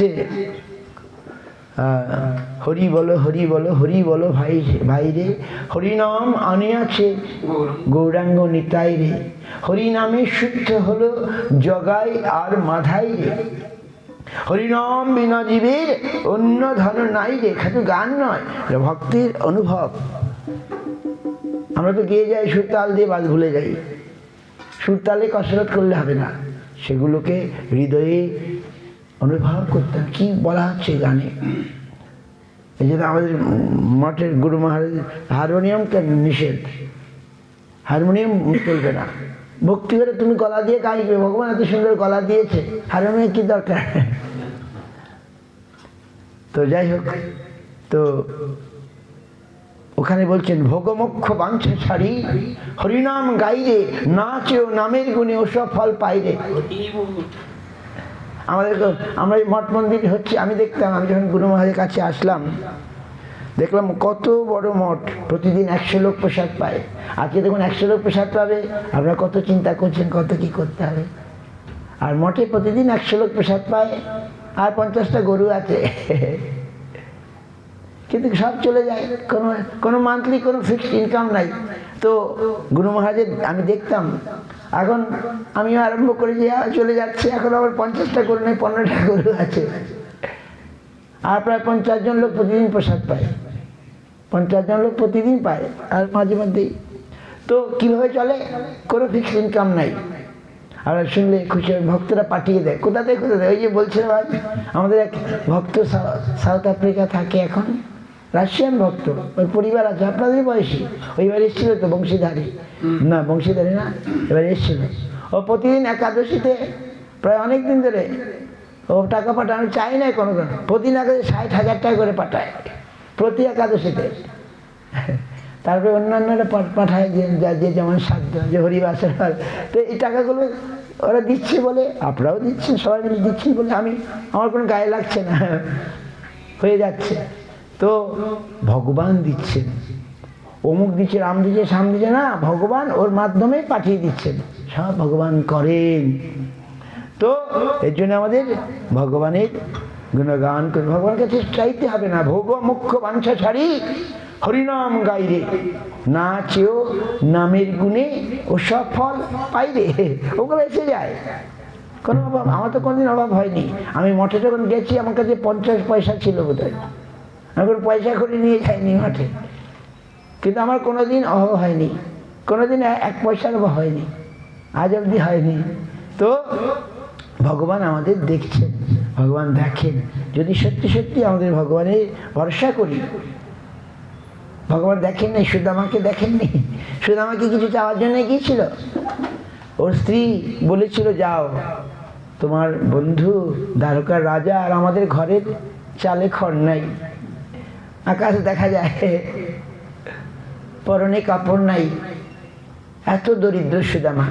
বলছে হরি বলো হরি বলো হরি বলো ভাই ভাই রে, হরিনাম আনিয়াছে গৌরাঙ্গ নিতাই রে, হরিনামে শুদ্ধ হলো জগাই আর মাধাই রে, হরিনাম বিনা জীবের অন্য ধন নাই রে। শুধু গান নয়, ভক্তির অনুভব। আমরা তো গিয়ে যাই সুরতাল দিয়ে, বাদ ভুলে যাই। সুরতালে কসরত করলে হবে না, সেগুলোকে হৃদয়ে অনুভব করতে হবে। কি বলা হচ্ছে গানে? এই জন্য আমাদের মঠের গুরু মহারাজ হারমোনিয়াম নিষেধ, হারমোনিয়াম চলবে না। ভক্তি করে তুমি গলা দিয়ে গাইবে, ভগবান এত সুন্দর গলা দিয়েছে, হারমোনিয়াম কি দরকার? তো যাই হোক, তো ওখানে বলছেন ভোগমোক্ষ বাঞ্ছা ছাড়ি, হরিনাম গাইরে, নাচেও নামের গুণে ওসব ফল পাইরে। আমাদের আমরা এই মঠ মন্দির হচ্ছে, আমি দেখতাম, আমি যখন গুরু মহারাজের কাছে আসলাম দেখলাম কত বড় মঠ, প্রতিদিন 100 লোক প্রসাদ পায়। আজকে দেখুন 100 লোক প্রসাদ পাবে, আপনারা কত চিন্তা করছেন কত কি করতে হবে। আর মঠে প্রতিদিন 100 লোক প্রসাদ পায়, আর 50টা গরু আছে, কিন্তু সব চলে যায়, কোনো মান্থলি কোনো ফিক্সড ইনকাম নাই। তো গুরু মহারাজের আমি দেখতাম, এখন আমিও আরম্ভ করে যে চলে যাচ্ছে, এখন আবার 50টা গরু নেই, 15টা গরু আছে, আর প্রায় 50 জন লোক প্রতিদিন প্রসাদ পায়, 50 জন লোক প্রতিদিন পায়। আর মাঝে মধ্যেই তো কীভাবে চলে, কোনো ফিক্সড ইনকাম নাই। আর শুনলে খুশি, ভক্তরা পাঠিয়ে দেয়, কোথা থেকে কোথা থেকে। ওই যে বলছিলাম আজ আমাদের এক ভক্ত সাউথ আফ্রিকা থাকে, এখন রাশিয়ান ভক্ত, ওর পরিবার আছে আপনাদের বয়সী, ওইবার এসেছিল তো বংশীধারী, না বংশীধারী না, এবার এসেছিল। ও প্রতিদিন একাদশীতে প্রায় অনেক দিন ধরে ও টাকা পাঠায়, আমি চাই না কোনো, প্রতিদিন একাদশী 60,000 টাকা করে পাঠায় প্রতি একাদশীতে। তারপরে অন্যান্যরা পাঠায় যে যেমন সাধ্য, যে হরিবাসের। তো এই টাকাগুলো ওরা দিচ্ছে বলে, আপনারাও দিচ্ছেন, সবাই মিলে দিচ্ছেন বলে আমার কোনো গায়ে লাগছে না, হয়ে যাচ্ছে। তো ভগবান দিচ্ছেন, অমুক দিচ্ছে, রাম দিচ্ছে, শ্যাম দিচ্ছে না, ভগবান ওর মাধ্যমে পাঠিয়ে দিচ্ছেন, সব ভগবান করেন। তো এর জন্য আমাদের ভগবানের গুণগান করে, ভগবানের কাছে চাইতে হবে না। ভোগ মুখ্য বাঞ্ছা ছাড়ি, হরিনাম গাইরে, নাচেও নামের গুণে ও সব ফল পাইরে। ওগুলো এসে যায়, কোনো অভাব, আমার তো কোনোদিন অভাব হয়নি। আমি মঠে যখন গেছি, আমার কাছে 50 পয়সা ছিল বোধহয়, আমি কোনো পয়সা করে নিয়ে যাইনি মঠে, কিন্তু আমার কোনোদিন অভাব হয়নি, কোনোদিন 1 পয়সার অভাব হয়নি, আজ অবধি হয়নি। তো ভগবান আমাদের দেখছেন, ভগবান দেখেন। যদি সত্যি সত্যি আমাদের ভগবানের ভরসা করি, ভগবান দেখেননি, সুদামাকে দেখেননি। সুদামাকে কিছু চাওয়ার জন্য গিয়েছিল, ওর স্ত্রী বলেছিল যাও, তোমার বন্ধু দ্বারকার রাজা আর আমাদের ঘরের চালে খড় নাই, আকাশ দেখা যায়, পরনে কাপড় নাই, এত দরিদ্র সুদামা।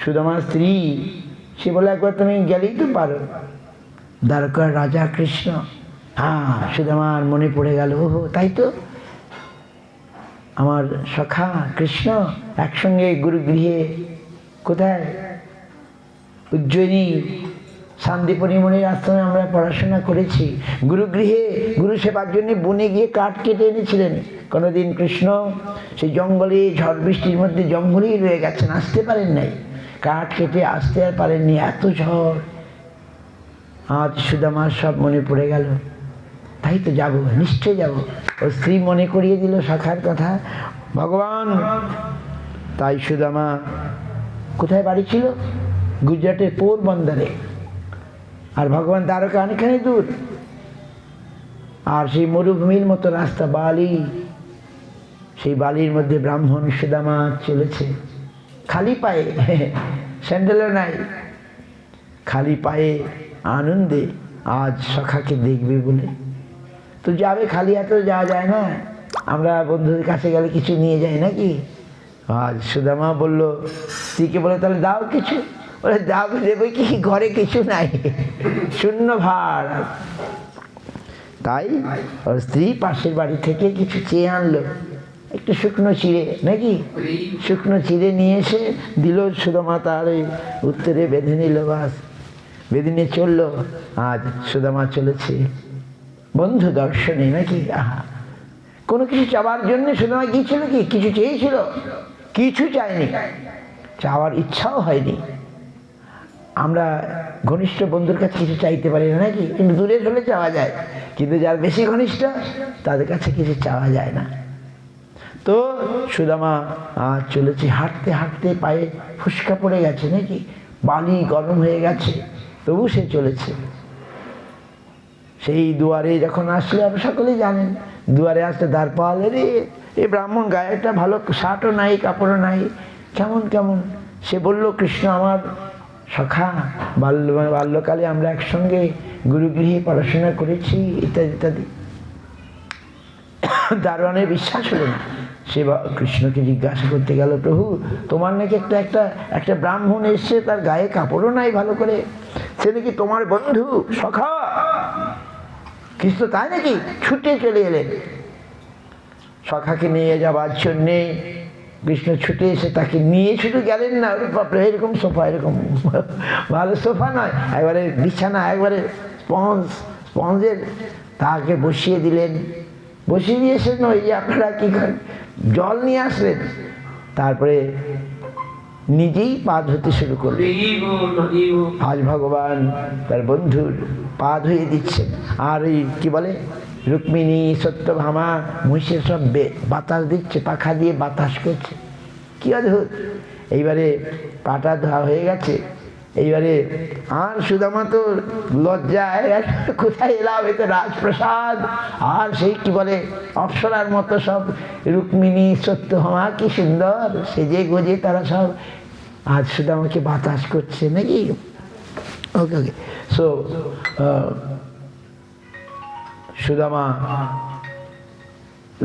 সুদামার স্ত্রী সে বলে একবার তুমি গেলেই তো পারো, দ্বারকার রাজা কৃষ্ণ। হ্যাঁ, সুদামার মনে পড়ে গেল, ও তাই তো, আমার সখা কৃষ্ণ একসঙ্গে গুরুগৃহে, কোথায়, উজ্জয়িনী শান্তিপুরী মনির আশ্রমে আমরা পড়াশোনা করেছি। গুরুগৃহে গুরু সেবার জন্য বনে গিয়ে কাঠ কেটে এনেছিলেন। কোনোদিন কৃষ্ণ সেই জঙ্গলে, ঝড় বৃষ্টির মধ্যে জঙ্গলেই রয়ে গেছেন, আসতে পারেন নাই, কাঠ কেটে আসতে আর পারেননি, এত ঝড়। আজ সুদামার সব মনে পড়ে গেল, তাই তো যাবো, নিশ্চয় যাব। ওর স্ত্রী মনে করিয়ে দিল সখার কথা, ভগবান। তাই সুদামা কোথায় বাড়ি ছিল, গুজরাটের পোরবন্দরে, আর ভগবান দ্বারকা অনেকখানি দূর, আর সেই মরুভূমির মতো রাস্তা, বালি, সেই বালির মধ্যে ব্রাহ্মণ সুদামা চলেছে খালি পায়ে, স্যান্ডেলও নাই, খালি পায়ে আনন্দে, আজ সখাকে দেখবে বলে। তো যাবে, খালি হাতে যাওয়া যায় না, আমরা বন্ধুদের কাছে গেলে কিছু নিয়ে যাই নাকি। আজ সুদামা বলল স্ত্রীকে, বলে তাহলে দাও কিছু, বলে দাও, দেবে কি, ঘরে কিছু নাই, শূন্য ভার। তাই ওর স্ত্রী পাশের বাড়ি থেকে কিছু চেয়ে আনলো, একটু শুকনো চিড়ে নাকি, শুকনো চিড়ে নিয়ে এসে দিল, সুদামা তার উত্তরে বেঁধে নিল, বাস বেদিনে চললো। আজ সুদামা চলেছে বন্ধু দর্শনে নাকি। আহা, কোনো কিছু চাওয়ার জন্য সুদামা গিয়েছিল কি? কিছু চেয়েছিল? কিছু চায়নি, চাওয়ার ইচ্ছাও হয়নি। আমরা ঘনিষ্ঠ বন্ধুর কাছে কিছু চাইতে পারি না নাকি? কিন্তু দূরের হলে চাওয়া যায়, কিন্তু যার বেশি ঘনিষ্ঠ তাদের কাছে কিছু চাওয়া যায় না। তো সুদামা চলেছে, হাঁটতে হাঁটতে পায়ে ফুসকা পড়ে গেছে নাকি, বালি গরম হয়ে গেছে, তবু সে চলেছে। সেই দুয়ারে যখন আসলে, আপনি সকলেই জানেন, দুয়ারে আসতে দ্বারপাল, রে এই ব্রাহ্মণ গায়ে একটা ভালো শার্টও নাই, কাপড়ও নাই, কেমন কেমন। সে বলল, কৃষ্ণ আমার সখা, বাল্যকালে আমরা একসঙ্গে গুরুগৃহে পড়াশোনা করেছি, ইত্যাদি ইত্যাদি। দারোয়ানের বিশ্বাস হলো না। সে কৃষ্ণকে জিজ্ঞাসা করতে গেল, প্রভু তোমার নাকি একটা ব্রাহ্মণ এসছে, তার গায়ে কাপড়ও নাই ভালো করে, সে নাকি তোমার বন্ধু সখা? কৃষ্ণ তাই নাকি? ছুটে চলে এলেন সখাকে নিয়ে যাবার জন্যে। কৃষ্ণ ছুটে এসে তাকে নিয়ে শুধু গেলেন না, বাপরে এরকম সোফা, এরকম ভালো সোফা নয়, একবারে বিছানা, একবারে স্পঞ্জের, তাকে বসিয়ে দিলেন। বসিয়ে দিয়েছেন ওই যে আপনারা কি করেন, জল নিয়ে আসলেন, তারপরে নিজেই পা ধুতে শুরু করলেন। আজ ভগবান তার বন্ধুর পা ধুয়ে দিচ্ছেন। আর ওই কি বলে, রুক্মিণী সত্যভামা মহিষের সব বাতাস দিচ্ছে, পাখা দিয়ে বাতাস করছে, কি অদ্ভুত। এইবারে পাটা ধোয়া হয়ে গেছে, এইবারে আর সুদামা তো লজ্জায় কোথায় এলাম, এ তো রাজপ্রাসাদ, আর সেই কি বলে অপ্সরার মতো সব রুক্মিণী সত্যভামা কি সুন্দর সেজে গোজে তারা সব আজ সুদামাকে বাতাস করছে নাকি। ওকে ওকে। সো সুদামা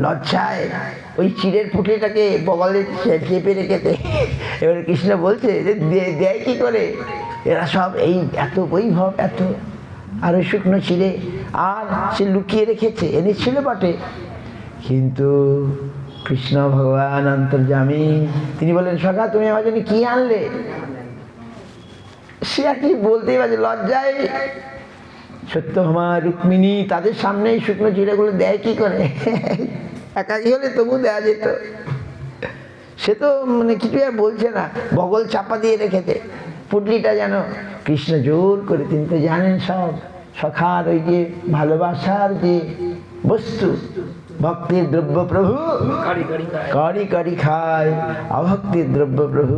লজ্জায় ওই চিড়ের পুঁটিটাকে বগলে চেপে রেখেছে। এবারে কৃষ্ণ বলছে যে দেয় কি করে, এরা সব এই এত বৈভব, এত, আর ওই শুকনো চিড়ে, আর সে লুকিয়ে রেখেছে, এনেছিল বটে, কিন্তু কৃষ্ণ ভগবান অন্তর্যামী, তিনি বলেন, সখা তুমি আমার জন্য কি আনলে? সে আর কি বলতেই পারছে, লজ্জায়। সত্যভামা রুক্মিণী তাদের সামনে এই শুকনো চিড়েগুলো দেয় কি করে? একাকি হলে তবু দেয়া যেত। সে তো মানে কিছু আর বলছে না, বগল চাপা দিয়ে রেখেছে পুটলিটা যেন। কৃষ্ণ জোর করে, তিনি তো জানেন সব, সখার ওই যে ভালোবাসার যে বস্তু, ভক্তির দ্রব্য প্রভু করি করি খায়, অভক্তির দ্রব্য প্রভু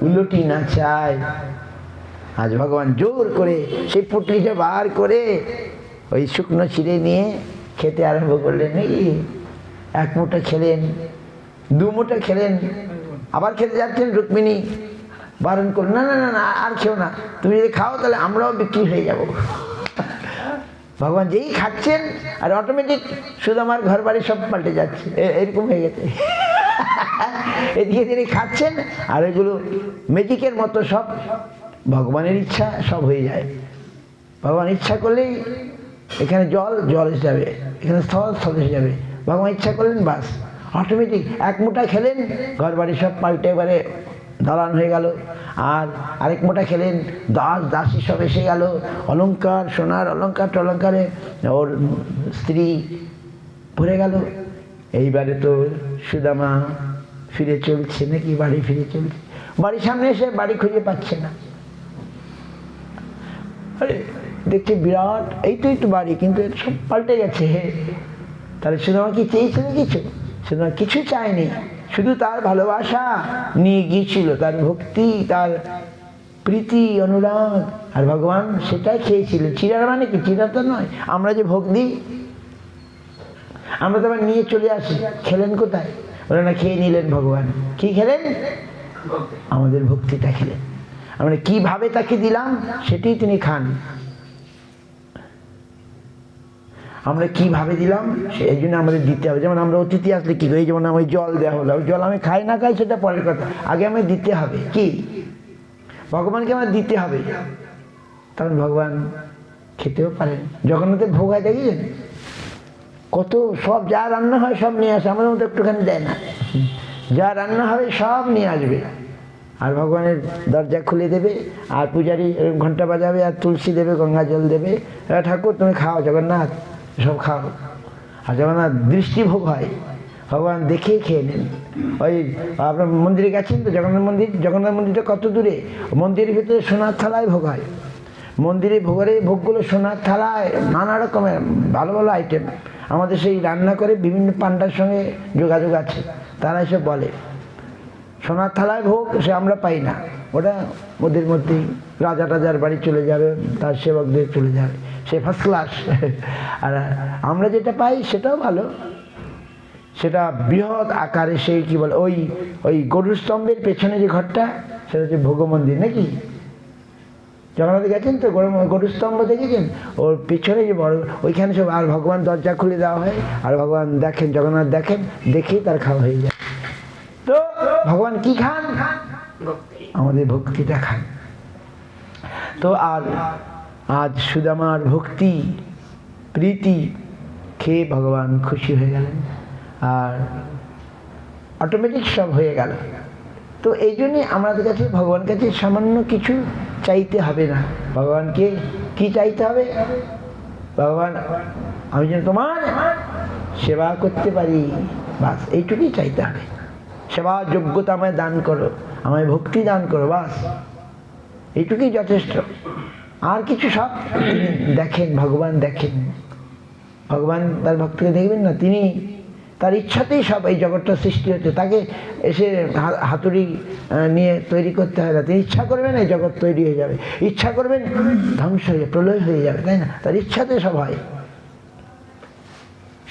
উলটি না চায়। আজ ভগবান জোর করে সেই পুটলিটা বার করে ওই শুকনো চিড়ে নিয়ে খেতে আরম্ভ করলেন নাকি। এক মুঠো খেলেন, দু মুঠো খেলেন, আবার খেতে যাচ্ছেন, রুক্মিণী বারণ করলেন, না না না না আর খেও না, তুমি যদি খাও তাহলে আমরাও বিক্রি হয়ে যাব। ভগবান যেই খাচ্ছেন আর অটোমেটিক সুদামার ঘর বাড়ি সব পাল্টে যাচ্ছে, এরকম হয়ে গেছে। এদিকে তিনি খাচ্ছেন আর এগুলো ম্যাজিকের মতো সব ভগবানের ইচ্ছা সব হয়ে যায়। ভগবান ইচ্ছা করলেই এখানে জল এসে যাবে, এখানে স্থল এসে যাবে। ভগবান ইচ্ছা করলেন, বাস অটোমেটিক এক মুঠা খেলেন, ঘর বাড়ি সব পাল্টে এবারে দালান হয়ে গেল। আর আরেক মোটা খেলেন, দাসী সব এসে গেল, অলঙ্কার, সোনার অলঙ্কার টলঙ্কারে ওর স্ত্রী ভরে গেল। এইবারে তো সুদামা ফিরে চলছে নাকি, বাড়ি ফিরে চলছে। বাড়ির সামনে এসে বাড়ি খুঁজে পাচ্ছে না। আরে দেখছে বিরাট, এই তো একটু বাড়ি, কিন্তু এটা সব পাল্টে গেছে। তাহলে সুদামা কি চেয়েছিল কিছু? সুদামা কিছু চায়নি, শুধু তার ভালোবাসা নিয়ে গিয়েছিল, তার ভক্তি, তার প্রীতি, অনুরাগ, আর ভগবান সেটাই খেয়েছিলেন। চিড়ার মানে কি? চিড়া তো নয়, আমরা যে ভোগ দিই, আমরা তো আবার নিয়ে চলে আসি। খেলেন কোথায়? ওরা না খেয়ে নিলেন ভগবান। কি খেলেন? আমাদের ভক্তিটা খেলেন। আমরা কিভাবে তাকে দিলাম সেটাই তিনি খান। আমরা কিভাবে দিলাম সেই জন্য আমাদের দিতে হবে। যেমন আমরা অতিথি আসলে কি করি, যেমন আমি জল দেওয়া হলো, জল আমি খাই না খাই সেটা পরের কথা, আগে আমি দিতে হবে। কি? ভগবানকে আমার দিতে হবে, তখন ভগবান খেতেও পারেন। জগন্নাথের ভোগ হয় দেখেছেন, কত সব যা রান্না হয় সব নিয়ে আসে, আমাদের মতো একটুখানি দেয় না। যা রান্না হবে সব নিয়ে আসবে। আর ভগবানের দরজা খুলে দেবে, আর পূজারী ঘন্টা বাজাবে, আর তুলসী দেবে, গঙ্গা জল দেবে, ঠাকুর তুমি খাও, জগন্নাথ সব খাও। আর জগন্নাথ দৃষ্টিভোগ হয়, ভগবান দেখেই খেয়ে নেন। ওই আপনার মন্দিরে গেছেন তো, জগন্নাথ মন্দিরটা কত দূরে, মন্দিরের ভিতরে সোনার থালায় ভোগ হয়। মন্দিরে ভোগগুলো সোনার থালায়, নানা রকমের ভালো ভালো আইটেম। আমাদের সেই রান্না করে বিভিন্ন পান্ডার সঙ্গে যোগাযোগ আছে, তারা এসব বলে সোনার থালায় ভোগ, সে আমরা পাই না, ওটা ওদের মধ্যেই রাজার বাড়ি চলে যাবে, তার সেবকদের চলে যাবে, সে ফার্স্ট ক্লাস। আর আমরা যেটা পাই সেটাও ভালো, সেটা বৃহৎ আকারে, সেই কি বলে ওই গরুর স্তম্ভের পেছনে যে ঘরটা, সেটা হচ্ছে ভোগ মন্দির নাকি? জগন্নাথে গেছেন তো, গরুর স্তম্ভ দেখেছেন, ওর পিছনে যে বড়, ওইখানে সব, আর ভগবান দরজা খুলে দেওয়া হয়, আর ভগবান দেখেন, জগন্নাথ দেখেন, দেখেই তার খাওয়া হয়ে যায়। তো ভগবান কি খান? আমাদের ভক্তিটা খান। তো আর আজ সুদামার ভক্তি প্রীতি খেয়ে ভগবান খুশি হয়ে গেলেন, আর অটোমেটিক সব হয়ে গেল। তো এই জন্যে আমাদের কাছে ভগবানের কাছে সামান্য কিছু চাইতে হবে না। ভগবানকে কি চাইতে হবে? ভগবান, আমি যেন তোমার সেবা করতে পারি, বাস এইটুকুই চাইতে হবে। সেবা যোগ্যতা আমায় দান করো, আমায় ভক্তি দান করো, বাস এইটুকুই যথেষ্ট। আর কিছু সব তিনি দেখেন, ভগবান দেখেন, ভগবান তার ভক্তকে দেখবেন না, তিনি তার ইচ্ছাতেই সব এই জগৎটা সৃষ্টি হচ্ছে, তাকে এসে হাতুড়ি নিয়ে তৈরি করতে হয় না। তিনি ইচ্ছা করবেন এই জগৎ তৈরি হয়ে যাবে, ইচ্ছা করবেন ধ্বংস হয়ে প্রলয় হয়ে যাবে, তাই না? তার ইচ্ছাতে সব হয়।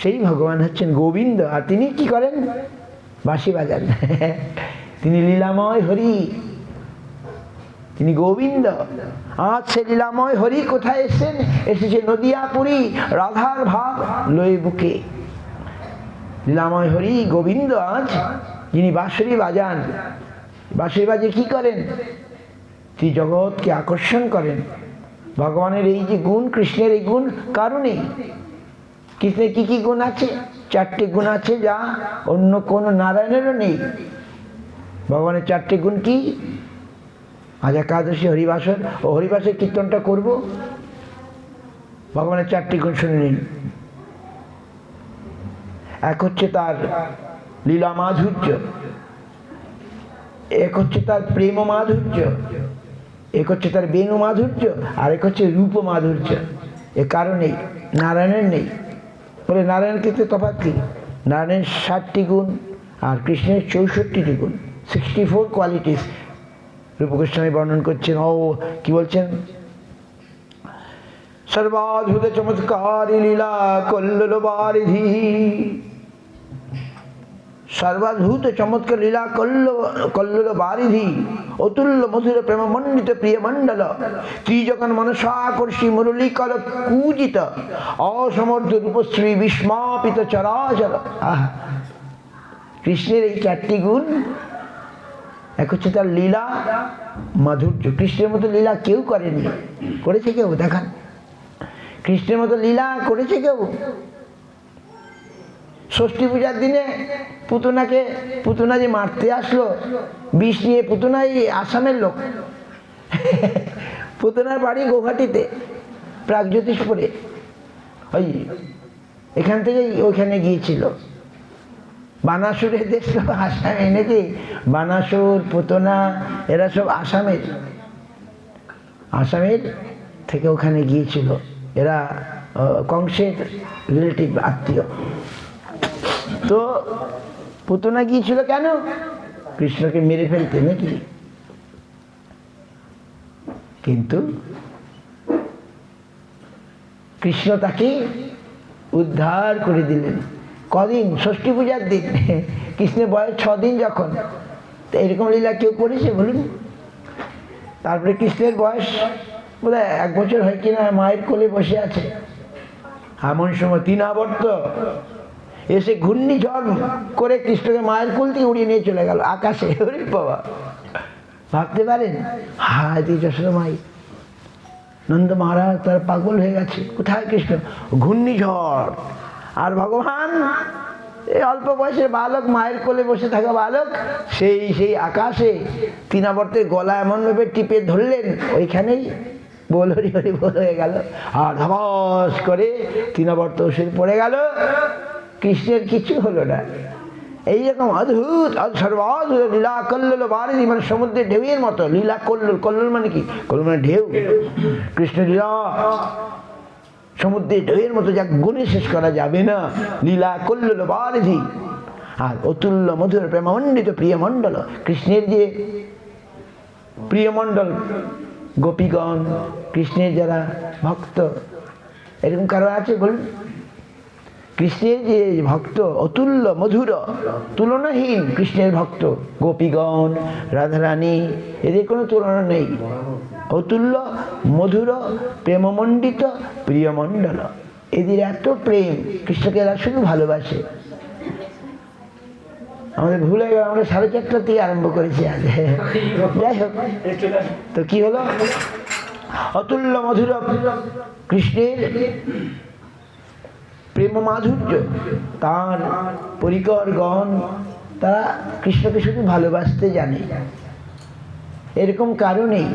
সেই ভগবান হচ্ছেন গোবিন্দ, আর তিনি কি করেন? বাঁশি বাজান। তিনি লীলাময় হরি, তিনি গোবিন্দ। আজ সে লীলাময় হরি কোথায় এসেছেন? এসেছে নদিয়াপুরী, রাধার ভাব লয়ে বুকে। লীলাময় হরি গোবিন্দ আজ যিনি বাঁশরি বাজান, বাঁশরি বাজে কি করেন? তিনি জগৎকে আকর্ষণ করেন। ভগবানের এই যে গুণ, কৃষ্ণের এই গুণ কারণে। কৃষ্ণের কি কি গুণ আছে? 4টে গুণ আছে, যা অন্য কোনো নারায়ণেরও নেই। ভগবানের 4টে গুণ কি? আজ একাদশী হরিবাসর, ও হরিবাসের কীর্তনটা করব, ভগবানের 4টে গুণ শুনে নিন। এক হচ্ছে তার লীলা মাধুর্য, এক হচ্ছে তার প্রেম মাধুর্য, এক হচ্ছে তার বেণু মাধুর্য, আর এক হচ্ছে রূপ মাধুর্য। এ কারণেই নারায়ণের নেই। বলে নারায়ণের ক্ষেত্রে তফাৎ কি? নারায়ণের 60টি গুণ আর কৃষ্ণের 64টি গুণ, 64 কোয়ালিটিস। রূপগোস্বামী বর্ণন করছেন, ও কি বলছেন? সর্বাদ্ভুত চমৎকারী লীলা কল্লোল বারিধি, সর্বাদ্ভুত চমৎকার লীলা কল্লোল বারিধি, অতুল্য মধুর প্রেম মণ্ডিত প্রিয় মণ্ডল, ত্রিজগন মনসাকর্ষী মুরলী কর কূজিত, অসমর্থ রূপশ্রী বিস্মাপিত চরাচর। আহা, কৃষ্ণের এই 4টি গুণ। এক হচ্ছে তার লীলা মাধুর্য। কৃষ্ণের মতো লীলা কেউ করেনি। করেছে কেউ? দেখান। কৃষ্ণের মতো লীলা করেছে কেউ? ষষ্ঠী পূজার দিনে পুতনা যে মারতে আসলো বিষ নিয়ে, পুতনা এই আসামের লোক, পুতনার বাড়ি গৌহাটিতে, প্রাগজ্যোতিষপুরে। ওই এখান থেকেই ওইখানে গিয়েছিল। বানাসুরের দেশ তো আসামে নাকি, বানাসুর, পুতনা এরা সব আসামের থেকে ওখানে গিয়েছিল। এরা কংসের রিলেটিভ, আত্মীয়। তো পুতনা গিয়েছিল কেন? কৃষ্ণকে মেরে ফেলতে নাকি? কিন্তু কৃষ্ণ তাকে উদ্ধার করে দিলেন। কদিন? ষষ্ঠী পূজার দিন। কৃষ্ণের বয়স 6 দিন যখন। তো এরকম লীলা কেউ করেছে বলুন? তারপরে কৃষ্ণের বয়স বোধহয় 1 বছর হয় কিনা, মায়ের কোলে বসে আছে। এমন সময় তৃণাবর্ত এসে ঘূর্ণিঝড় করে কৃষ্ণকে মায়ের কোল থেকে উড়িয়ে নিয়ে চলে গেল আকাশে। ওরে বাবা, ভাবতে পারেন? হায় যশোদা মাই, নন্দ মহারাজ তার পাগল হয়ে গেছে। কোথায় কৃষ্ণ? ঘূর্ণিঝড়। আর ভগবান এই অল্প বয়সের বালক, মায়ের কোলে বসে থাকা বালক, সেই আকাশে তৃণাবর্তের গলা এমনভাবে টিপে ধরলেন, ওইখানেই বল হরি হরি বল হয়ে গেল, আর ধবাস করে তৃণাবর্ত ওষুধ পড়ে গেল, কৃষ্ণের কিছু হলো না। এইরকম অদ্ভুত সর্বাদ্ভুত লীলা কল্লোল বারিধি, মানে সমুদ্রের ঢেউয়ের মতো লীলা কল্লোল। কল্লোল মানে কি? কল্লোল মানে ঢেউ। কৃষ্ণ লীলা সমুদ্রের ঢেউয়ের মতো, যা গুণে শেষ করা যাবে না। লীলা কল্লোল বারিধি, আর অতুল্য মধুর প্রেমমণ্ডিত প্রিয়মণ্ডল। কৃষ্ণের যে প্রিয়মণ্ডল, গোপীগণ, কৃষ্ণের যারা ভক্ত, এরকম কারো আছে বলুন? কৃষ্ণের যে ভক্ত, অতুল্য মধুর, তুলনাহীন কৃষ্ণের ভক্ত, গোপীগণ, রাধারানী, এদের কোনো তুলনা নেই। অতুল্য মধুর প্রেমমণ্ডিত প্রিয়মণ্ডল, এদের এত প্রেম, কৃষ্ণকে এরা শুধু ভালোবাসে। আমাদের ভুল হয়ে গেল, আমরা 4:30 থেকে আরম্ভ করেছি আজ। যাই হোক, তো কি হলো? অতুল্য মধুর কৃষ্ণের প্রেম মাধুর্য, তার পরিকরগণ, তারা কৃষ্ণকে শুধু ভালোবাসতে জানে, এরকম কারণেই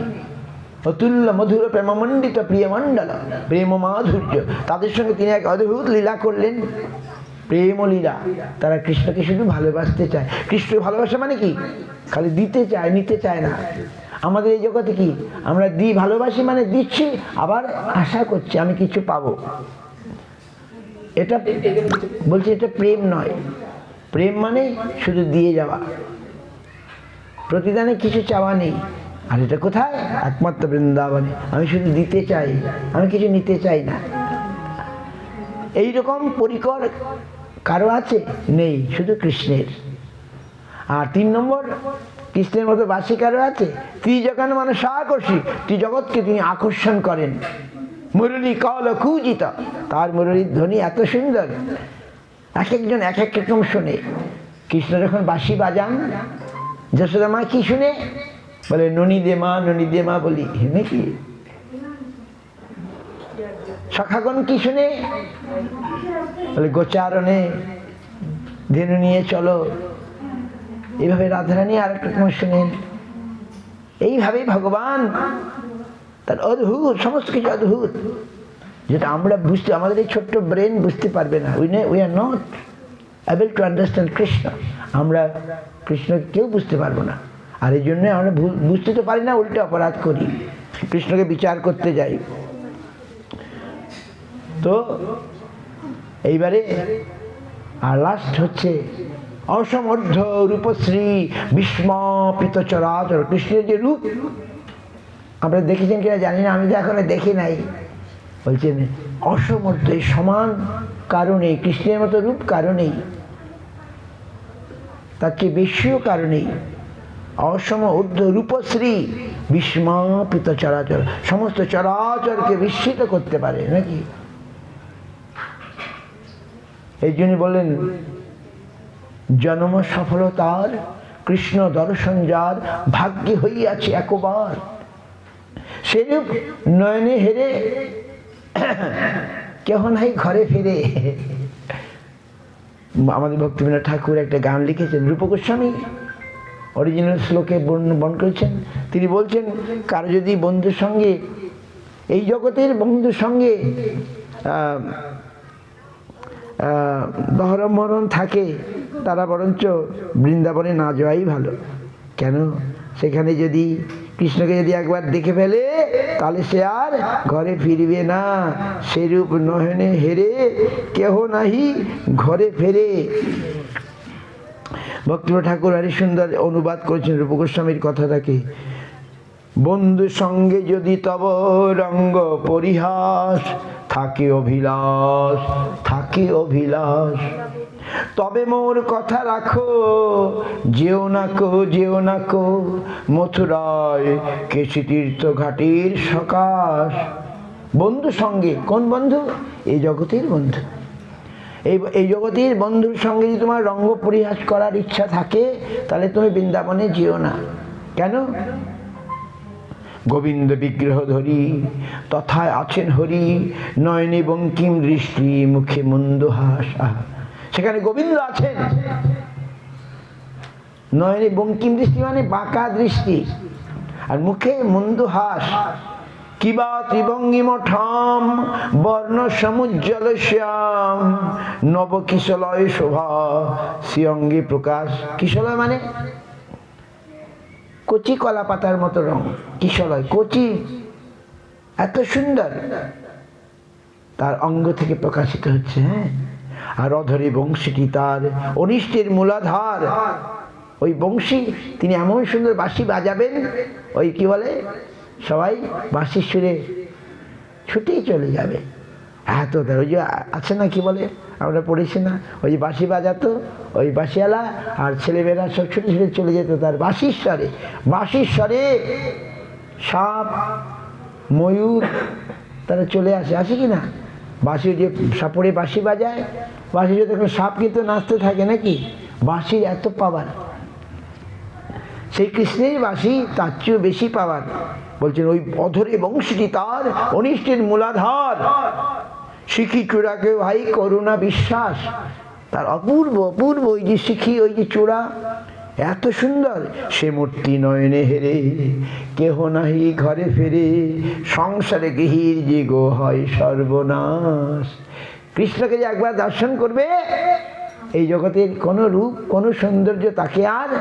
অতুল্য মধুর প্রেমমণ্ডিত প্রিয়মণ্ডল, প্রেম মাধুর্য, তাদের সঙ্গে তিনি এক অদ্ভুত লীলা করলেন, প্রেম লীলা। তারা কৃষ্ণকে শুধু ভালোবাসতে চায়। কৃষ্ণ ভালোবাসা মানে কি? খালি দিতে চায়, নিতে চায় না। আমাদের এই জগতে কি, আমরা ভালোবাসি মানে দিচ্ছি, আবার আশা করছি আমি কিছু পাবো। এটা বলছি, এটা প্রেম নয়। প্রেম মানে শুধু দিয়ে যাওয়া, প্রতিদানে কিছু চাওয়া নেই। আর এটা কোথায়? একমাত্র বৃন্দাবনে। আমি শুধু দিতে চাই, আমি কিছু নিতে চাই না। এইরকম পরিকর কারো আছে? নেই, শুধু কৃষ্ণের। আর 3 নম্বর, কৃষ্ণের মতো বাসী কারো আছে? ত্রিজগৎ মানুষ আকর্ষী, ত্রিজগৎকে তিনি আকর্ষণ করেন। মুরলী কল কুজিত, তার মুরলীর ধ্বনি এত সুন্দর, এক একজন এক এক রকম শোনে। কৃষ্ণ যখন বাঁশি বাজান, যশোদা মা কি শুনে? বলে ননি দে মা বলি, নাকি? সখাগণ কি শুনে? বলে গোচারণে ধেনু নিয়ে চলো। এইভাবে রাধারানী আর এক রকম শুনেন। এইভাবেই ভগবান তার অদ্ভুত, সমস্ত কিছু অদ্ভুত, যেটা আমরা বুঝতে, আমাদের এই ছোট্ট ব্রেন বুঝতে পারবে না। We are not able to understand Krishna. আমরা কৃষ্ণ কেউ বুঝতে পারবো না। আর এই জন্য আমরা বুঝতে তো পারি না, উল্টে অপরাধ করি, কৃষ্ণকে বিচার করতে যাই। তো এইবারে আর লাস্ট হচ্ছে অসমর্ধ রূপশ্রী বিস্মাপিত চরাচর। কৃষ্ণের যে রূপ আপনারা দেখেছেন কিনা জানি না, আমি তো এখনো দেখি নাই। বলছেন অসমর্থ, এই সমান কারণেই, কৃষ্ণের মতো রূপ কারণেই, তার চেয়ে বেশিও কারণেই। অসম ঊর্ধ্ব রূপশ্রী বিস্মাপিত চরাচর, সমস্ত চরাচরকে বিস্মিত করতে পারে, নাকি? এই জন্য বললেন জন্ম সফলতার কৃষ্ণ দর্শন যার, ভাগ্যে হইয়াছে একবার। সেরূপ নয়নে হেরে কেহ নাই ঘরে ফিরে। আমাদের ভক্তিবিনোদ ঠাকুর একটা গান লিখেছেন, রূপ গোস্বামী অরিজিনাল শ্লোকে বর্ণন করেছেন। তিনি বলছেন, কারো যদি বন্ধুর সঙ্গে, এই জগতের বন্ধুর সঙ্গে দহরম মরণ থাকে, তারা বরঞ্চ বৃন্দাবনে না যাওয়াই ভালো। কেন? সেখানে যদি কৃষ্ণকে যদি একবার দেখে ফেলে, তাহলে সে আর ঘরে ফিরবে না। সেরূপ নয়নে হেরে কেহ নাহি ঘরে ফেরে। ভক্তিবিনোদ ঠাকুর আরো সুন্দর অনুবাদ করেছেন রূপ গোস্বামীর কথাটাকে। বন্ধু সঙ্গে যদি তব রঙ্গ পরিহাস, থাকে অভিলাষ, থাকে অভিলাষ, তবে মোর কথা রাখো, যেও না কো মথুরায় কেশী তীর্থ ঘাটির সকাশ। বন্ধু সঙ্গে, কোন বন্ধু? এই জগতের বন্ধু। এই জগতের বন্ধুর সঙ্গে যদি তোমার রঙ্গ পরিহাস করার ইচ্ছা থাকে, তাহলে তুমি বৃন্দাবনে যেও না। কেন? গোবিন্দ বিগ্রহ ধরি তথায় আছেন হরি, নয়নে বঙ্কিম দৃষ্টি, মুখে মন্দহাস। সেখানে গোবিন্দ আছেন। নয়নে বঙ্কিম দৃষ্টি মানে বাঁকা দৃষ্টি, আর মুখে মন্দহাস। কিবা ত্রিভঙ্গিমঠম বর্ণ সমুজ্জ্বল শ্যাম নব কিশলয় শোভা শ্রীঅঙ্গে প্রকাশ। কিশলয় মানে কচি কলা পাতার মতো রং, কিশলয় কচি, এত সুন্দর তার অঙ্গ থেকে প্রকাশিত হচ্ছে। হ্যাঁ, আর অধরে বংশীটি তার অনিষ্টের মূলাধার। ওই বংশী তিনি এমন সুন্দর বাঁশি বাজাবেন, ওই কি বলে সবাই বাঁশির সুরে ছুটেই চলে যাবে। এত তার ওই যে আছে না কি বলে, আমরা পড়েছি না, ওই যে বাঁশি বাজাতো ওই বাঁশিওয়ালা আর ছেলেমেয়েরা সব ছুটে ছুটে চলে যেত তার বাঁশির স্বরে। বাঁশির স্বরে সাপ ময়ূর তারা চলে আসে কি না? বাঁশি যে সাপড়ে বাঁশি বাজায়, বাঁশি যে দেখো সাপ কিন্তু নাচতে থাকে নাকি, বাঁশির এত পাওয়ার। সেই কৃষ্ণের বাঁশি তার চেয়েও বেশি পাওয়ার। বলছেন ওই অধরে বংশীটি তার অনিষ্টের মূলাধার। শিখি চূড়াকে ভাই করুণা বিশ্বাস। তার অপূর্ব অপূর্ব ওই যে শিখি, ওই যে চূড়া এত সুন্দর। সে মূর্তি নয়নে হেরে কেহ নাহি ঘরে ফেরে, সংসারে গৃহীর যে গো হয় সর্বনাশ। কৃষ্ণকে যে একবার দর্শন করবে, এই জগতের কোনো রূপ কোনো সৌন্দর্য তাকে আর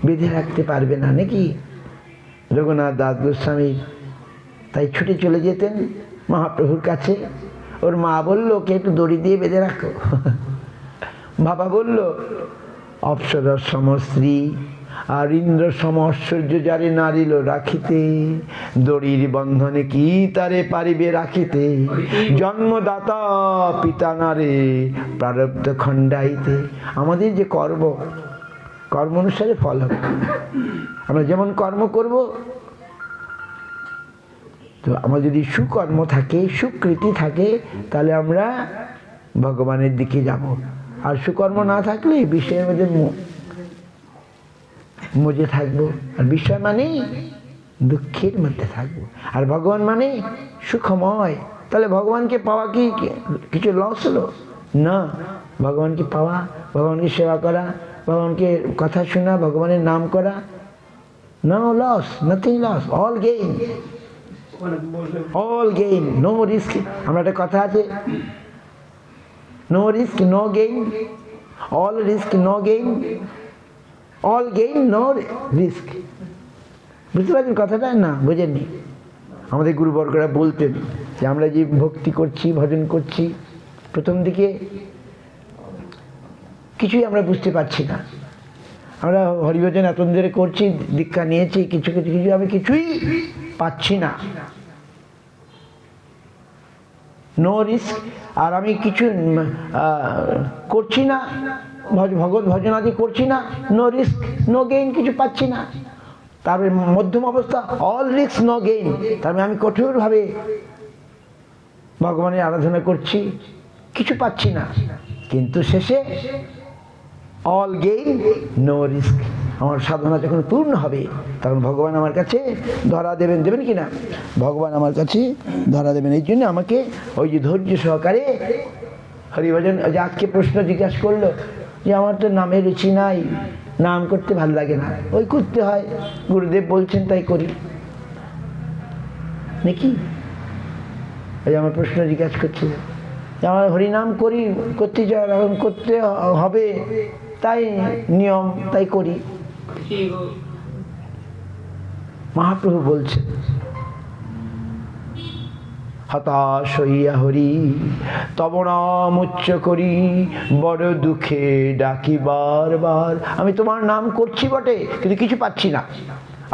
বেঁধে রাখতে পারবে না নাকি? রঘুনাথ দাস গোস্বামী তাই ছুটে চলে যেতেন মহাপ্রভুর কাছে। ওর মা বলল কে একটু দড়ি দিয়ে বেঁধে রাখো। বাবা বলল অপ্সরার সমস্ত্রী আর ইন্দ্র সম ঐশ্বর্য যারে নারিল রাখিতে, দড়ির বন্ধনে কি তারে পারিবে রাখিতে, জন্মদাতা পিতা নারে প্রারব্ধ খণ্ডাইতে। আমাদের যে কর্ম, কর্ম অনুসারে ফল হবে। আমরা যেমন কর্ম করব, তো আমার যদি সুকর্ম থাকে সুকৃতি থাকে তাহলে আমরা ভগবানের দিকে যাব। আর সুকর্ম না থাকলে বিষয়ের মধ্যে মজে থাকবো। আর বিষয় মানে দুঃখের মধ্যে থাকবো, আর ভগবান মানে সুখময়। তাহলে ভগবানকে পাওয়া কি কিছু লস হলো? না, ভগবানকে পাওয়া, ভগবানকে সেবা করা, ভগবানকে কথা শোনা, ভগবানের নাম করা, no loss, nothing loss, all gain, all gain, no risk. আমরা একটা কথা আছে, no risk no gain, all risk no gain, all gain no risk. বুঝতে পারছেন কথাটা? না বুঝেননি? আমাদের গুরুবর্গরা বলতেন যে আমরা যে ভক্তি করছি ভজন করছি, প্রথম দিকে কিছুই আমরা বুঝতে পারছি না। আমরা হরিভজন এত ধরে করছি, দীক্ষা নিয়েছি, কিছু কিছু কিছু আমি কিছুই পাচ্ছি না, নো রিস্ক। আর আমি কিছু করছি না, ভগবত ভজন আদি করছি না, নো রিস্ক নো গেইন, কিছু পাচ্ছি না। তারপরে মধ্যম অবস্থা, অল রিস্ক নো গেইন। তারপরে আমি কঠোরভাবে ভগবানের আরাধনা করছি, কিছু পাচ্ছি না, কিন্তু শেষে অল গেইন নো রিস্ক। আমার সাধনা যখন পূর্ণ হবে তখন ভগবান আমার কাছে ধরা দেবেন, দেবেন কি না? ভগবান আমার কাছে ধরা দেবেন। এই জন্য আমাকে ওই যে ধৈর্য সহকারে হরিভজন। যে আজকে প্রশ্ন জিজ্ঞাসা করলো যে আমার তো নামে রুচি নাই, নাম করতে ভালো লাগে না, ওই করতে হয়, গুরুদেব বলছেন তাই করি নাকি? ওই আমার প্রশ্ন জিজ্ঞাসা করছিল যে আমার হরিনাম করি, করতে চাই, এখন করতে হবে তাই নিয়ম, তাই করি। মহাপ্রভু বলছেন হতাশ হইয়া হরি তব নাম উচ্চ করি, বড় দুঃখে ডাকি বারবার। আমি তোমার নাম করছি বটে, কিন্তু কিছু পাচ্ছি না।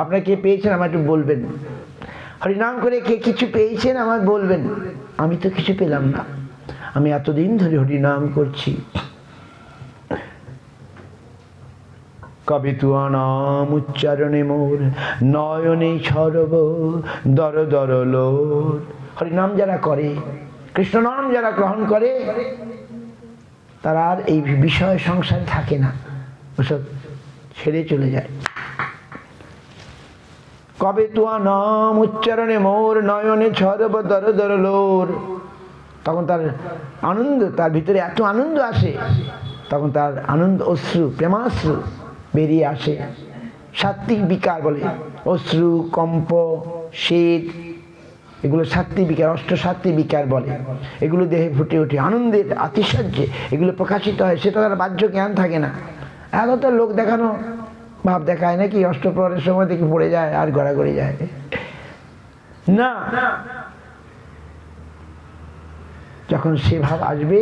আপনারা কে পেয়েছেন আমার একটু বলবেন। হরিনাম করে কে কিছু পেয়েছেন আমার বলবেন। আমি তো কিছু পেলাম না। আমি এতদিন ধরে হরিনাম করছি, কবে তুয়া নাম উচ্চারণে মোর নয়নে ছড়ব দর দর লোর। হরিনাম যারা করে, কৃষ্ণ নাম যারা গ্রহণ করে, তারা আর এই বিষয় সংসারে থাকে না, ওসব ছেড়ে চলে যায়। কবে তুয়া নাম উচ্চারণে মোর নয়নে ছড়ব দর দর লোর। তখন তার আনন্দ, তার ভিতরে এত আনন্দ আসে, তখন তার আনন্দ অশ্রু, প্রেমাশ্রু বেরিয়ে আসে। সাত্ত্বিক বিকার বলে, অশ্রু, কম্প, শীত, এগুলো সাত্ত্বিক বিকার, অষ্টসাত্ত্বিক বিকার বলে। এগুলো দেহে ফুটে ওঠে আনন্দের আতিশয্যে, এগুলো প্রকাশিত হয়। সেটা তার বাহ্য জ্ঞান থাকে না। এখন তো লোক দেখানো ভাব দেখায় নাকি, অষ্টপ্রহরের সময় দেখি পড়ে যায় আর গড়াগড়ি যায় না। যখন সে ভাব আসবে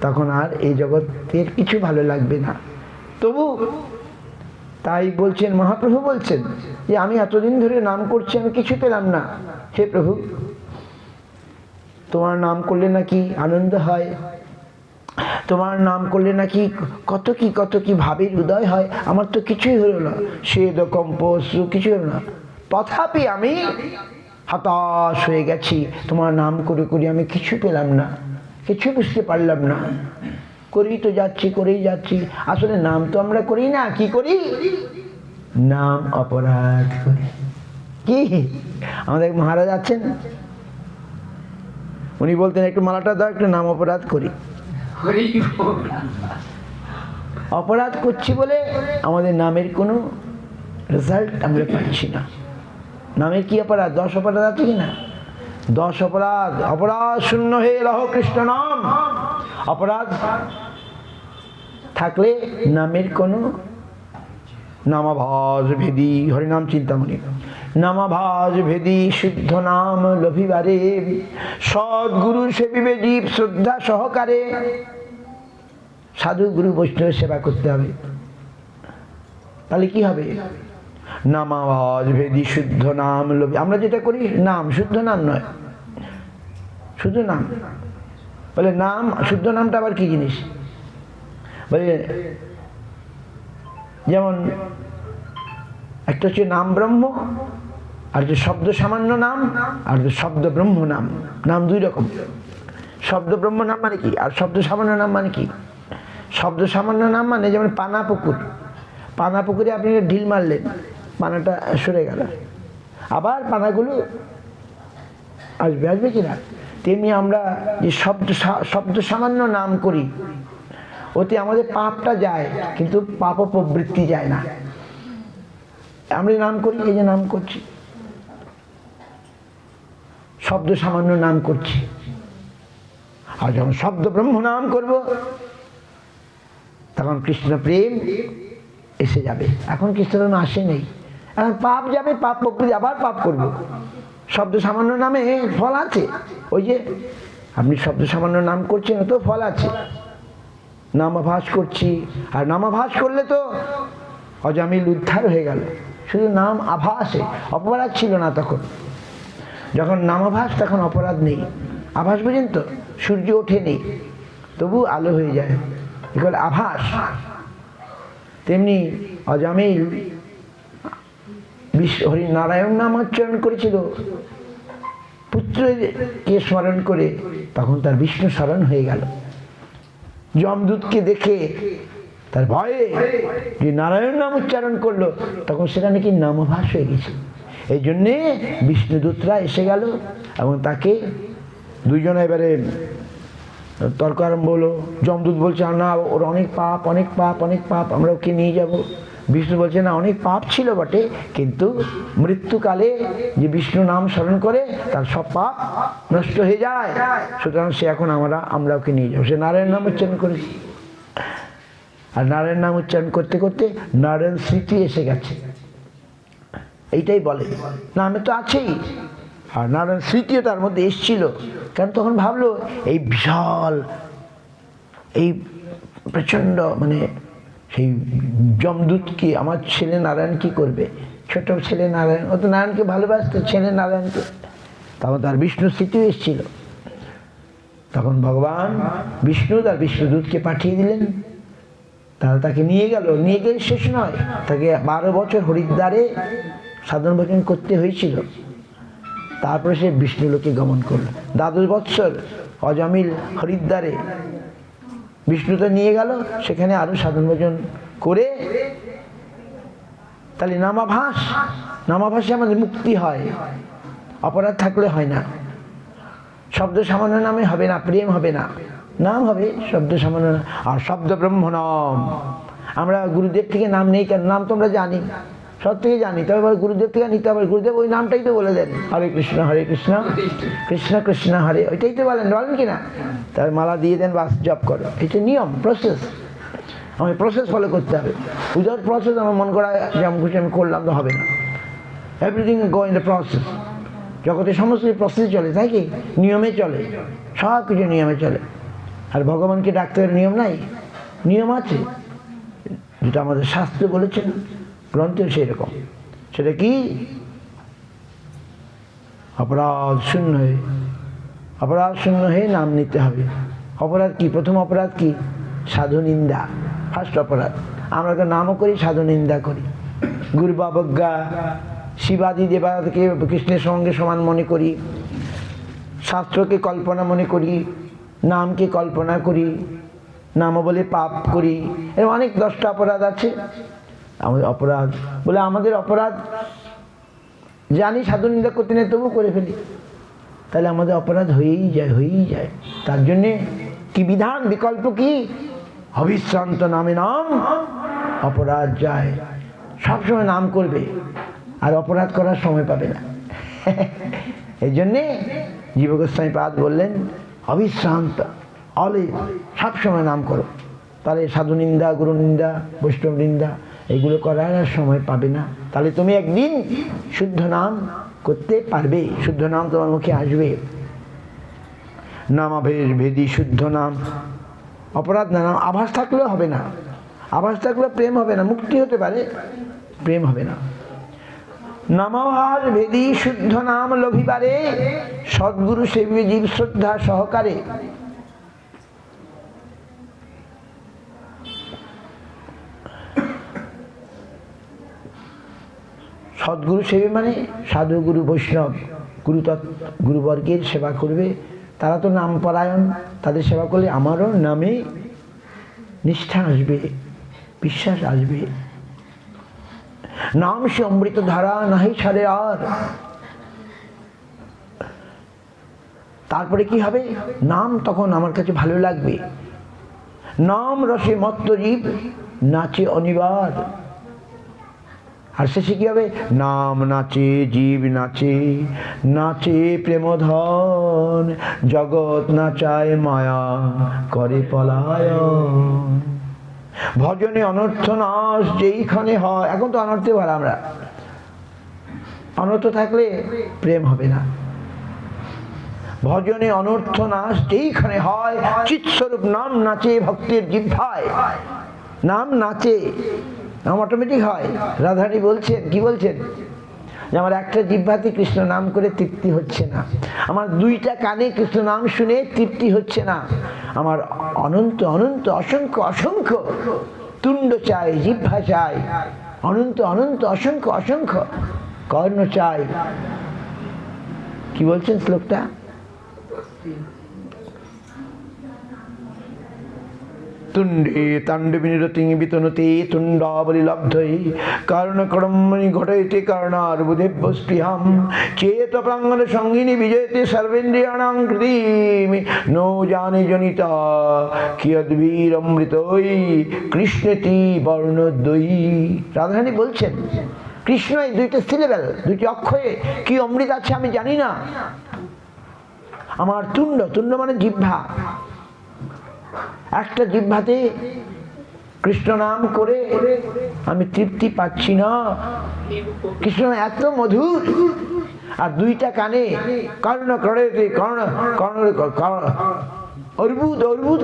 তখন আর এই জগতের কিছু ভালো লাগবে না। তবু তাই বলছেন, মহাপ্রভু বলছেন যে আমি এতদিন ধরে নাম করছি, আমি কিছু পেলাম না। হে প্রভু, তোমার নাম করলে নাকি আনন্দ হয়, তোমার নাম করলে নাকি কত কি ভাবের উদয় হয়, আমার তো কিছুই হলো না, স্বেদ কম্প অশ্রু কিছু হলো না। তথাপি আমি হতাশ হয়ে গেছি, তোমার নাম করে করে আমি কিছু পেলাম না, কিছু বুঝতে পারলাম না। করেই তো যাচ্ছি, করেই যাচ্ছি, আসলে নাম তো আমরা করি না, কি করি? নাম অপরাধ করি। কি আমাদের মহারাজ আছেন, উনি বলতেন একটু মালাটা দাও, একটু নাম অপরাধ করি। অপরাধ করছি বলে আমাদের নামের কোনো রেজাল্ট আমরা পাচ্ছি না। নামের কি অপরাধ? 10 অপরাধ আছে কিনা? 10 অপরাধ। অপরাধ শূন্য হে লহ কৃষ্ণ নাম। অপরাধ থাকলে নামের কোনো নামাভাস ভেদি, হরিনাম চিন্তামণি, নামাভাস ভেদি শুদ্ধ নাম লভিবারে, সদ্গুরু সেবিবে জীব শ্রদ্ধা সহকারে। সাধু গুরু বৈষ্ণবের সেবা করতে হবে, তাহলে কি হবে? নামাভাস ভেদি শুদ্ধ নাম লভি। আমরা যেটা করি নাম, শুদ্ধ নাম নয়, শুধু নাম বলে। নাম শুদ্ধ নামটা আবার কি জিনিস বলে? যেমন একটা হচ্ছে নাম ব্রহ্ম, আর যে শব্দ সামান্য নাম, আর যে শব্দ ব্রহ্ম নাম। নাম দুই রকম। শব্দ ব্রহ্ম নাম মানে কি, আর শব্দ সামান্য নাম মানে কি? শব্দ সামান্য নাম মানে যেমন পানা পুকুর, পানা পুকুরে আপনি ঢিল মারলেন, পানাটা সরে গেল, আবার পানাগুলো আসবে, আসবে কিনা? তেমনি আমরা যে শব্দ সামান্য নাম করি, ওতে আমাদের পাপটা যায়, কিন্তু পাপ প্রবৃত্তি যায় না। আমরা নাম করি, এই যে নাম করছি, শব্দ সামান্য নাম করছি, আর যখন শব্দ ব্রহ্ম নাম করব তখন কৃষ্ণ প্রেম এসে যাবে। এখন কৃষ্ণ প্রেম আসে নেই, এখন পাপ যাবে, পাপ প্রবৃত্তি, আবার পাপ করব। শব্দ সামান্য নামে ফল আছে, ওই যে আপনি শব্দ সামান্য নাম করছেন, তো ফল আছে। নামাভাস করছি, আর নামাভাস করলে তো অজামিল উদ্ধার হয়ে গেল। শুধু নাম আভাসে, অপরাধ ছিল না তখন। যখন নামাভাস তখন অপরাধ নেই। আভাস বুঝেন তো, সূর্য ওঠে নেই, তবু আলো হয়ে যায়, এগুলো আভাস। তেমনি অজামিল হরি নারায়ণ নাম উচ্চারণ করেছিল, পুত্রকে স্মরণ করে, তখন তার বিষ্ণু স্মরণ হয়ে গেল। যমদূতকে দেখে তার ভয়ে যে নারায়ণ নাম উচ্চারণ করলো, তখন সেটা নাকি নামাভাস হয়ে গেছে। এই জন্যে বিষ্ণুদূতরা এসে গেল এবং তাকে দুইজনে এবারে তর্ক আরম্ভ হলো। যমদূত বলছে না, ওর অনেক পাপ, অনেক পাপ, অনেক পাপ, আমরা ওকে নিয়ে যাব। বিষ্ণু বলছে না, অনেক পাপ ছিল বটে, কিন্তু মৃত্যুকালে যে বিষ্ণু নাম স্মরণ করে তার সব পাপ নষ্ট হয়ে যায়, সুতরাং সে এখন আমরা ওকে নিয়ে যাবো। সে নারায়ণ নাম উচ্চারণ করেছে, আর নারায়ণ নাম উচ্চারণ করতে করতে নারায়ণ স্মৃতি এসে গেছে, এইটাই বলে। নামে তো আছেই, আর নারায়ণ স্মৃতিও তার মধ্যে এসছিল। কারণ তখন ভাবলো এই বিশাল, এই প্রচণ্ড, মানে সেই যমদূতকে আমার ছেলে নারায়ণ কি করবে? ছোট ছেলে নারায়ণ, ও তো নারায়ণকে ভালোবাসতো, ছেলে নারায়ণকে। তখন তার বিষ্ণু স্মৃতিও এসেছিল। তখন ভগবান বিষ্ণু তার বিষ্ণুদূতকে পাঠিয়ে দিলেন, তারা তাকে নিয়ে গেল। নিয়ে গেলে শেষ নয়, তাকে 12 বছর হরিদ্বারে সাধন ভজন করতে হয়েছিল। তারপরে সে বিষ্ণুলোকে গমন করল। 12 বৎসর অজামিল হরিদ্বারে বিষ্ণুতে নিয়ে গেল, সেখানে আরো সাধন ভজন করে। তাহলে নামাভাস, নামাভাসে আমাদের মুক্তি হয়, অপরাধ থাকলে হয় না। শব্দ সামান্য নামে হবে না, প্রেম হবে না, নাম হবে শব্দ সামান্য। আর শব্দ ব্রহ্ম নাম, আমরা গুরুদেব থেকে নাম নেই কেন? নাম তোমরা জানি, সব থেকে জানি, তবে গুরুদেব থেকে নিতে হবে। গুরুদেব ওই নামটাই তো বলে দেন, হরে কৃষ্ণ কৃষ্ণ কৃষ্ণ হরে, ওইটাই তো বলেন কি না? তবে মালা দিয়ে দেন, বাস জপ করো, এটা নিয়ম, প্রসেস। আমাকে প্রসেস ফলো করতে হবে। উইদাউট প্রসেস আমার মন করা যেমন খুশি আমি করলাম তো হবে না। Everything go in the process. জগতে সমস্ত প্রসেস চলে, তাই কি? নিয়মে চলে, সব কিছু নিয়মে চলে। আর ভগবানকে ডাকতে হবে, নিয়ম নাই? নিয়ম আছে, যেটা আমাদের শাস্ত্রে বলেছেন, গ্রন্থে সেই রকম। সেটা কি? অপরাধ শূন্য হয়ে নাম নিতে হবে। অপরাধ কি? প্রথম অপরাধ কি? সাধু নিন্দা, ফার্স্ট অপরাধ। আমরা তো নামও করি, সাধু নিন্দা করি। গুরু অবজ্ঞা, শিবাদি দেবতাকে কৃষ্ণের সঙ্গে সমান মনে করি, শাস্ত্রকে কল্পনা মনে করি, নামকে কল্পনা করি, নাম বলে পাপ করি। এর অনেক 10টা অপরাধ আছে আমাদের। অপরাধ বলে আমাদের অপরাধ জানি, সাধু নিন্দা করতে নেই, তবু করে ফেলি, তাহলে আমাদের অপরাধ হয়েই যায়। তার জন্যে কি বিধান, বিকল্প কি? অবিশ্রান্ত নামে নাম অপরাধ যায়। সবসময় নাম করবে আর অপরাধ করার সময় পাবে না। এই জন্যে জীব গোস্বামী পাদ বললেন, অবিশ্রান্ত, অলওয়েজ, সবসময় নাম করো। তাহলে সাধু নিন্দা, গুরু নিন্দা, বৈষ্ণব নিন্দা এগুলো করার আর সময় পাবে না। তাহলে তুমি একদিন শুদ্ধ নাম করতে পারবে, শুদ্ধ নাম তোমার মুখে আসবে। নামাভেদ ভেদি শুদ্ধ নাম। অপরাধ না, নাম আভাস থাকলেও হবে না। আভাস থাকলেও প্রেম হবে না। মুক্তি হতে পারে, প্রেম হবে না। নামাভাস ভেদি শুদ্ধ নাম লভিবারে, সদ্গুরু সেবী জীব শ্রদ্ধা সহকারে। সদ্গুরু সেবী মানে সাধু, গুরু, বৈষ্ণব, গুরুবর্গের সেবা করবে। তারা তো নাম পরায়ণ, তাদের সেবা করলে আমারও নামে নিষ্ঠা আসবে, বিশ্বাস আসবে। নাম সে অমৃত ধারা, নাহি ছাড়ে আর। তারপরে কি হবে? নাম তখন আমার কাছে ভালো লাগবে। নাম রসে মত্ত জীব, নাচে অনিবার। আর শেষে কি হবে? নাম নাচে জীব নাচে, নাচে প্রেমধন, জগৎ নাচায় মায়া করে পলায়ন। ভজনে অনর্থ নাশ যেইখানে হয়। এখন তো অনর্থে ভরা আমরা, অনর্থ থাকলে প্রেম হবে না। ভজনে অনর্থ নাশ যেইখানে হয়, চিৎস্বরূপ নাম নাচে ভক্তের জিহ্বায়। নাম নাচে, নাম অটোমেটিক হয়। রাধারানী বলছেন, কি বলছেন? যে আমার একটা জিহ্বাতে কৃষ্ণ নাম করে তৃপ্তি হচ্ছে না, আমার 2টা কানে কৃষ্ণ নাম শুনে তৃপ্তি হচ্ছে না, আমার অনন্ত অনন্ত অসংখ্য অসংখ্য তুণ্ড চাই, জিহ্বা চাই, অনন্ত অনন্ত অসংখ্য অসংখ্য কর্ণ চাই। কি বলছেন শ্লোকটা? তুণ্ডে তাণ্ডে বিনিরতি বিতনতে তুণ্ডাবলি লব্ধৈ কারণকর্মণি ঘটয়তে কারণার বুধেভ্য স্পৃহাম চেত প্রাঙ্গণ সঙ্গিনী বিজয়তে সর্বেন্দ্রিয়াণাং কৃতিম নো জানে জনিতা কিয়দ্বীর অমৃতৈ কৃষ্ণেতি বর্ণদ্বয়ী। রাধারানী বলছেন, কৃষ্ণ এই 2টা সিলেবেল, 2টি অক্ষরে কি অমৃত আছে আমি জানি না। আমার তুণ্ড, তুণ্ড মানে জিহ্বা, একটা জিহ্বাতে কৃষ্ণ নাম করে আমি তৃপ্তি পাচ্ছি না। কৃষ্ণ এত মধুর। আর 2টা কানে কর্ণ কর্ণ কর্ণ অর্বুদ অর্বুদ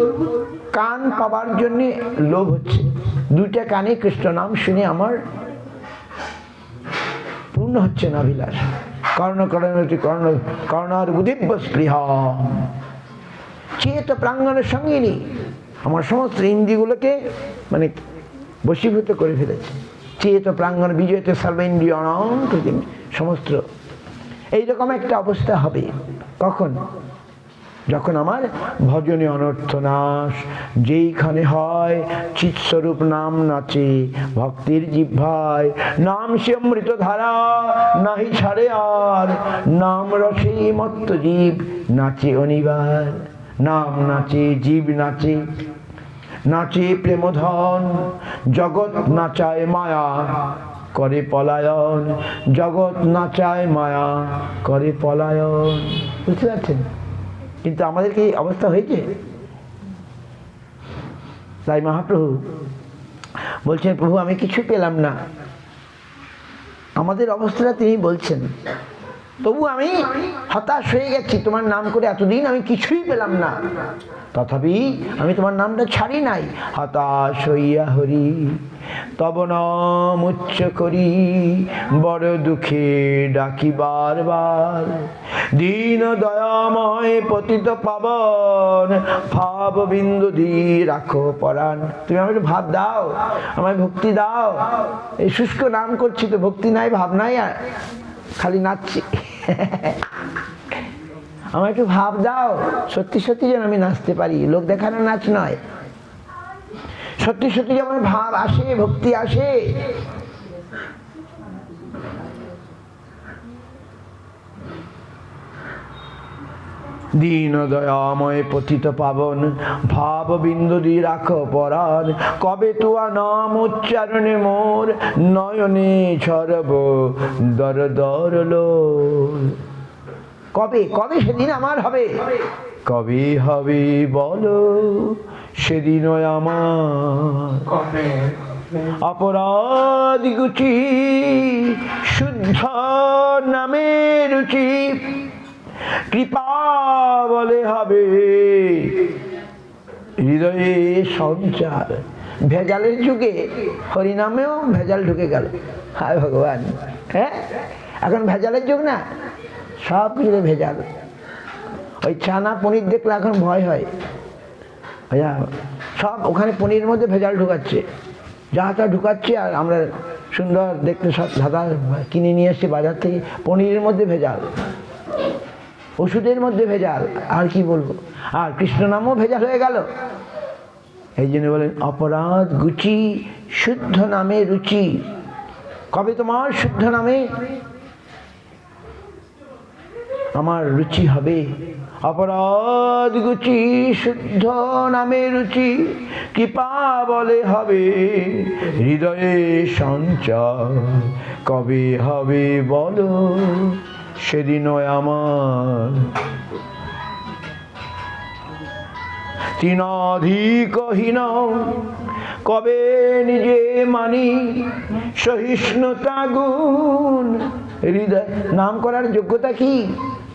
কান পাবার জন্য লোভ হচ্ছে। 2টা কানে কৃষ্ণ নাম শুনে আমার পূর্ণ হচ্ছে না অভিলাষ। কর্ণ কর্ণটি কর্ণ কর্ণার বুধিব্য স্পৃহা চেত প্রাঙ্গণের সঙ্গিনী, আমার সমস্ত ইন্দ্রিয়গুলোকে মানে বশীভূত করে ফেলেছে। চেত প্রাঙ্গণ বিজয়তে সর্বেন্দ্রিয় সমস্ত এইরকম একটা অবস্থা হবে। কখন? যখন আমার ভজনে অনর্থ নাশ, যেইখানে হয় চিৎস্বরূপ নাম নাচে ভক্তির জিহ্বায়, নাম সে অমৃত ধারা নাহি ছাড়ে আর, নাম রসে মত্ত জীব নাচে অনিবার। নাম নাচে, জীব নাচে, নাচে প্রেমধন, জগৎ নাচায় মায়া করে পলায়ন, জগৎ নাচায় মায়া করে পলায়ন। বুঝতে পারছেন? কিন্তু আমাদের কি অবস্থা হয়েছে? তাই মহাপ্রভু বলছেন, প্রভু আমি কিছু পেলাম না। আমাদের অবস্থাটা তিনি বলছেন, তবু আমি হতাশ হয়ে গেছি, তোমার নাম করে এতদিন আমি কিছুই পেলাম না, তথাপি আমি তোমার নামটা ছাড়ি নাই। হতাশ হইয়া হরি তব নাম উচ্চ করি, বড় দুঃখে ডাকি বারবার। দীন দয়াময় পতিত পাবন, ভাব বিন্দু দি রাখো পরাণ। তুমি আমাকে একটু ভাব দাও, আমায় ভক্তি দাও। এই শুষ্ক নাম করছি তো, ভক্তি নাই, ভাব নাই, আর খালি নাচছি। আমার একটু ভাব দাও, সত্যি সত্যি যেন আমি নাচতে পারি, লোক দেখানো নাচ নয়। সত্যি সত্যি যেমন ভাব আসে, ভক্তি আসে। দীন দয়াময় পতিত পাবন, ভাব বিন্দু দি রাখো পরাণ। কবে তুয়া নাম উচ্চারণে মোর, নয়নে ঝরব দর দর লো। কবে কবে সেদিন আমার হবে? কবে হবে বলো সেদিন আমার? অপরাধ গুচি শুদ্ধ নামে রুচি, কৃপা বলে হবে হৃদয়ে সঞ্চার। ভেজালের যুগে হরিনামেও ভেজাল ঢুকে গেল। হায় ভগবান! হ্যাঁ, এখন ভেজালের যুগ না, সব কিছুতে ভেজাল। ওই ছানা পনির দেখলে এখন ভয় হয়। সব ওখানে পনিরের মধ্যে ভেজাল ঢুকাচ্ছে, যা তা ঢুকাচ্ছে। আর আমরা সুন্দর দেখতে সব ধাঁধা কিনে নিয়ে এসছি বাজার থেকে, পনিরের মধ্যে ভেজাল, ওষুধের মধ্যে ভেজাল, আর কি বলবো। আর কৃষ্ণ নামও ভেজাল হয়ে গেল। এই জন্য বলেন অপরাধ গুচি শুদ্ধ নামে রুচি। কবে তোমার শুদ্ধ নামে আমার রুচি হবে? অপরাধ গুচি শুদ্ধ নামে রুচি, কৃপা বলে হবে হৃদয়ে সঞ্চার। কবে হবে বলো সেদিনও আমার? তিনাধিকহীন কবে নিজে মানি, সহিষ্ণুতা গুণ হৃদয়। নাম করার যোগ্যতা কি?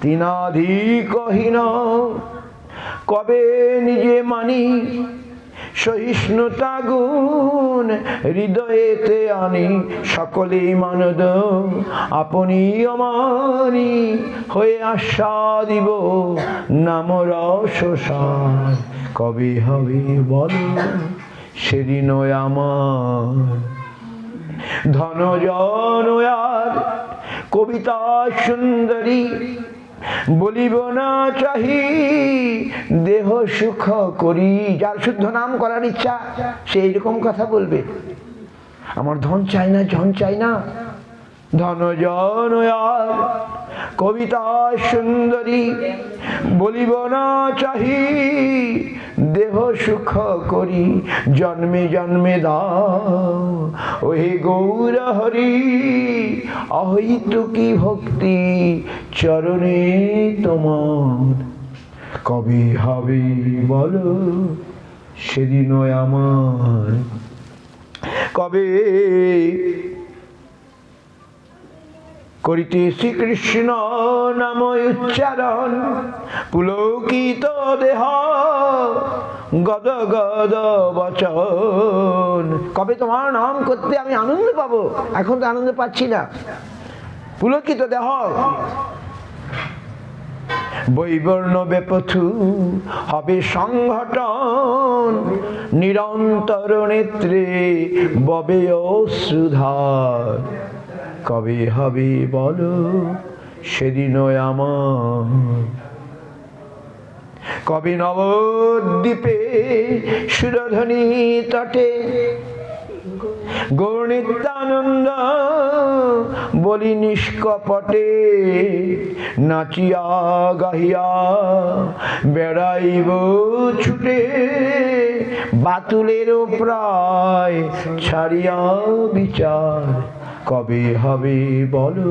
তিনাধিকহীন কবে নিজে মানি, সহিষ্ণুতা গুণ হৃদয়েতে আনি। সকলে মানদ আপনি অমানি, হয়ে আশা দিব নাম রস সার। কবে হবে বলো সেদিনও আমার? ধন জন আর কবিতা সুন্দরী, বলিব না চাহি দেহ সুখ করি। যার শুদ্ধ নাম করার ইচ্ছা সে এইরকম কথা বলবে, আমার ধন চাই না, জন চাই না। ধন জন আর কবিতা সুন্দরী, বলিব না চাহি দেহ সুখ করি। জন্মে জন্মে দাও ওহে গৌর হরি, অহৈতুকী ভক্তি চরণে তোমার। কবে হবে বলো সেদিনও আমার? কবে করিতে শ্রীকৃষ্ণ নাম উচ্চারণ, পুলকিত দেহ গদ গদ বচন। কবে তোমার নাম করতে আমি আনন্দ পাবো? এখন তো আনন্দ পাচ্ছি না। পুলকিত দেহ, বৈবর্ণ বেপথু হবে সংঘটন, নিরন্তর নেত্রে ববে অশ্রুধার। কবে হবে বলো সেদিনও আমার? কবি নবদ্বীপে সুরধ্বনি তটে গৌরনিত্যানন্দ বলি নিষ্কপটে নাচিয়া গাহিয়া বেড়াইব ছুটে বাতুলেরও প্রায় ছাড়িয়া বিচার কবে হবে বলো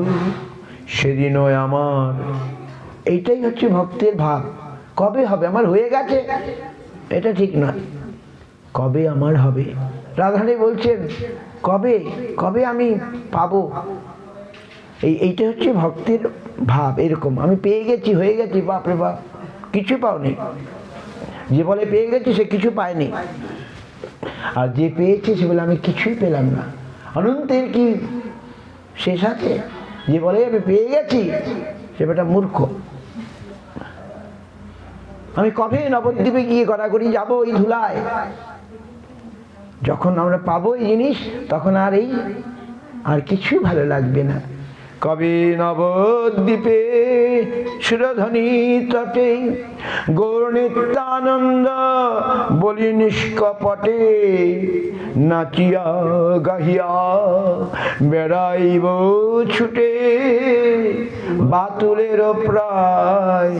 সেদিনও আমার। এইটাই হচ্ছে ভক্তের ভাব। কবে হবে? আমার হয়ে গেছে এটা ঠিক নয়, কবে আমার হবে। রাধারানী বলছেন কবে কবে আমি পাবো। এইটা হচ্ছে ভক্তের ভাব। এরকম আমি পেয়ে গেছি, হয়ে গেছি, বাপরে বাপ, কিছু পাওনি। যে বলে পেয়ে গেছি সে কিছু পায়নি, আর যে পেয়েছে সে বলে আমি কিছুই পেলাম না। অনন্তের কি শেষ আছে? যে বলে আমি পেয়ে গেছি সে বেটা মূর্খ। আমি কবে নবদ্বীপে গিয়ে গড়াগড়ি যাবো এই ধুলায়? যখন আমরা পাবো এই জিনিস তখন আর কিছু ভালো লাগবে না। কবে নবদ্বীপে সুরধ্বনি তটে গৌরনিত্যানন্দ বলি নিষ্কপটে নাচিয়া গাহিয়া বেড়াইব ছুটে বাতুলের প্রায়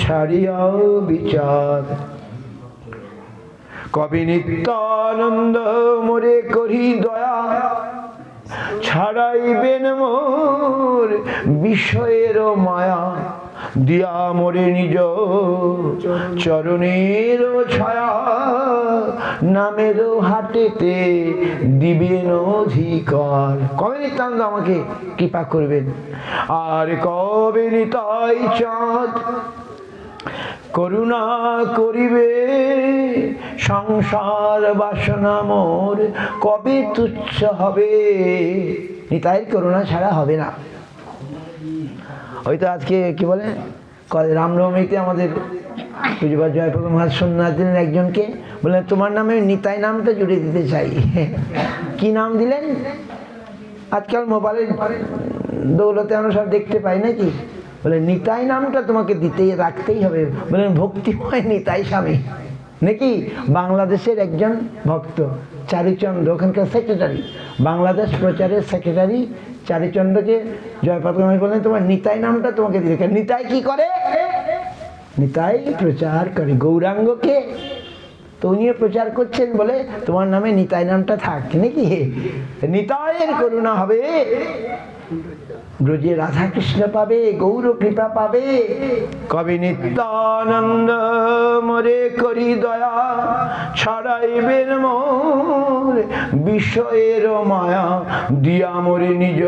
ছাড়িয়া বিচার। কবি নিত্যানন্দ মোরে করি দয়া ছাড়াইবেন মোর বিষয়ের মায়া দিয়া মোরে নিজ চরণের ছায়া নামের হাটেতে দিবেন অধিকার। কবে নিত্যানন্দ আমাকে কৃপা করবেন? আর কবে নিতাই চাঁদ করুণা করিবে সংসার বাসনা মোর কবে তুচ্ছ হবে? নিতাইয়ের করুণা ছাড়া হবে না। ওই তো আজকে কি বলে রামনবমীতে আমাদের পূজবা জয়প্রদ মহারাজ সন্ন্যাস দিলেন একজনকে, বললেন তোমার নামে নিতাই নামটা জুড়ে দিতে চাই। কি নাম দিলেন? আজকাল মোবাইলের দৌলতে আমরা সব দেখতে পাই নাকি, বলে নিতাই নামটা তোমাকে দিতেই রাখতেই হবে। বলেন ভক্তিময় নিতাই স্বামী নাকি? বাংলাদেশের একজন ভক্ত চারুচন্দ্র, ওখানকার সেক্রেটারি, বাংলাদেশ প্রচারের সেক্রেটারি চারুচন্দ্রকে জয়প্রদ বললেন তোমার নিতাই নামটা তোমাকে দিলে। নিতাই কি করে? নিতাই প্রচার করে গৌরাঙ্গকে, তো উনিও প্রচার করছেন বলে তোমার নামে নিতাই নামটা থাক নাকি? নিতাইয়ের করুণা হবে, ব্রজে রাধা কৃষ্ণ পাবে, গৌর কৃপা পাবে। কবি নিত্যানন্দ মোরে করি দয়া ছাড়াইবেন মোর বিষয়ের মায়া দিয়া মোরে নিজ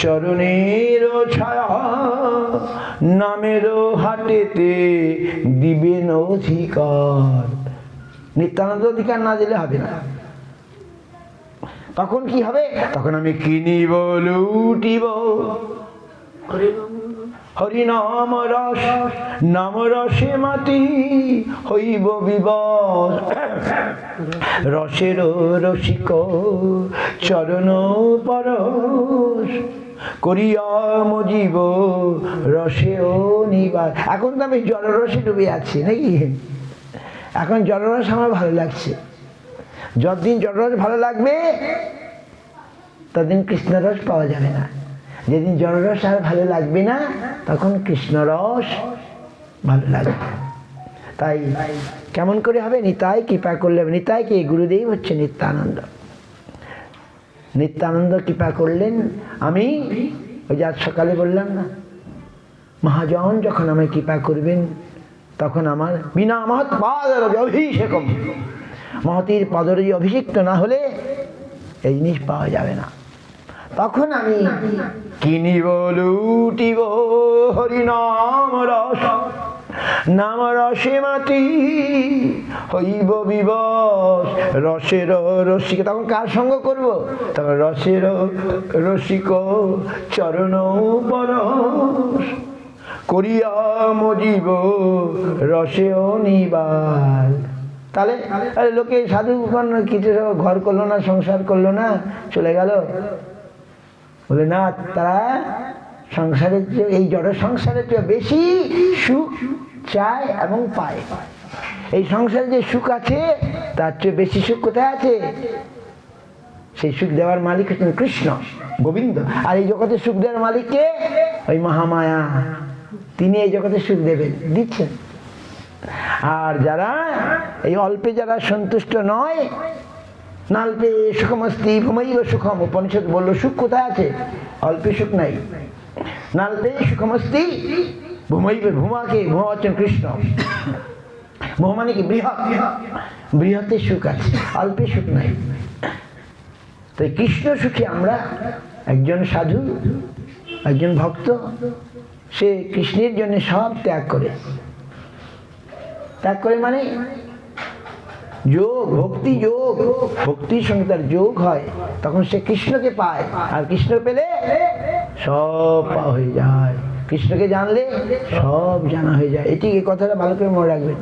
চরণের ছায়া নামের হাটেতে দিবেন অধিকার। নিত্যানন্দ অধিকার না দিলে হবে না। তখন কি হবে? তখন আমি কিনিব লুটিব হরিনাম রস, নাম রসে মাতি হইব বিবশ। রসের রসিক চরণ পরশ করিয়া মজিব রসেও নিবার। এখন তো আমি জলরসে ডুবে আছি নাকি? এখন জলরস আমার ভালো লাগছে। যতদিন জলরস ভালো লাগবে ততদিন কৃষ্ণরস পাওয়া যাবে না। যেদিন জলরস আর ভালো লাগবে না তখন কৃষ্ণরস ভালো লাগবে। তাই কেমন করে হবে? নিতাই কৃপা করলে। নিতাই কে? গুরুদেব হচ্ছে নিত্যানন্দ। নিত্যানন্দ কৃপা করলেন। আমি ওই যে আজ সকালে বললাম না, মহাজন যখন আমায় কৃপা করবেন তখন আমার বিনা মহৎ পাদরজে অভিষেকম, মহতির পদরজে অভিষিক্ত না হলে এই জিনিস পাওয়া যাবে না। তখন আমি কিনিব লুটিব হরিনাম রস, নাম রসে মাতি হইব বিবশ। রসের রসিক, তখন কার সঙ্গ করব? তখন রসের রসিক চরণ পরশ করিয়া মজিব রসেও নিবার। তাহলে লোকে সাধু কিছু ঘর করলো না, সংসার করলো না, চলে গেল। বলে না, তারা সংসারের চেয়ে, এই জড় সংসারের চেয়ে বেশি সুখ চায় এবং পায়। এই সংসারে যে সুখ আছে তার চেয়ে বেশি সুখ কোথায় আছে? সেই সুখ দেওয়ার মালিক হচ্ছেন কৃষ্ণ, গোবিন্দ। আর এই জগতে সুখ দেওয়ার মালিককে ওই মহামায়া, তিনি এই জগতে সুখ দেবেন, দিচ্ছেন। আর যারা এই অল্পে যারা সন্তুষ্ট নয়, নাল্পে সুখমস্তি ভূমৈব সুখম, উপনিষদ বললো সুখ কোথায় আছে? অল্পে সুখ নাই। নাল্পে সুখমস্তি ভূমৈব, ভূমাকে, ভূমা হচ্ছেন কৃষ্ণ। ভূমা মানে কি? বৃহৎ, বৃহতে সুখ আছে, অল্পে সুখ নাই। তো কৃষ্ণ সুখী আমরা। একজন সাধু, একজন ভক্ত, সে কৃষ্ণের জন্য সব ত্যাগ করে। ত্যাগ করে মানে যোগ, ভক্তি যোগ, ভক্তির সঙ্গে তার যোগ হয়, তখন সে কৃষ্ণকে পায়। আর কৃষ্ণ পেলে সব পাওয়া হয়ে যায়। কৃষ্ণকে জানলে সব জানা হয়ে যায়। এটি, এই কথাটা ভালো করে মনে রাখবেন।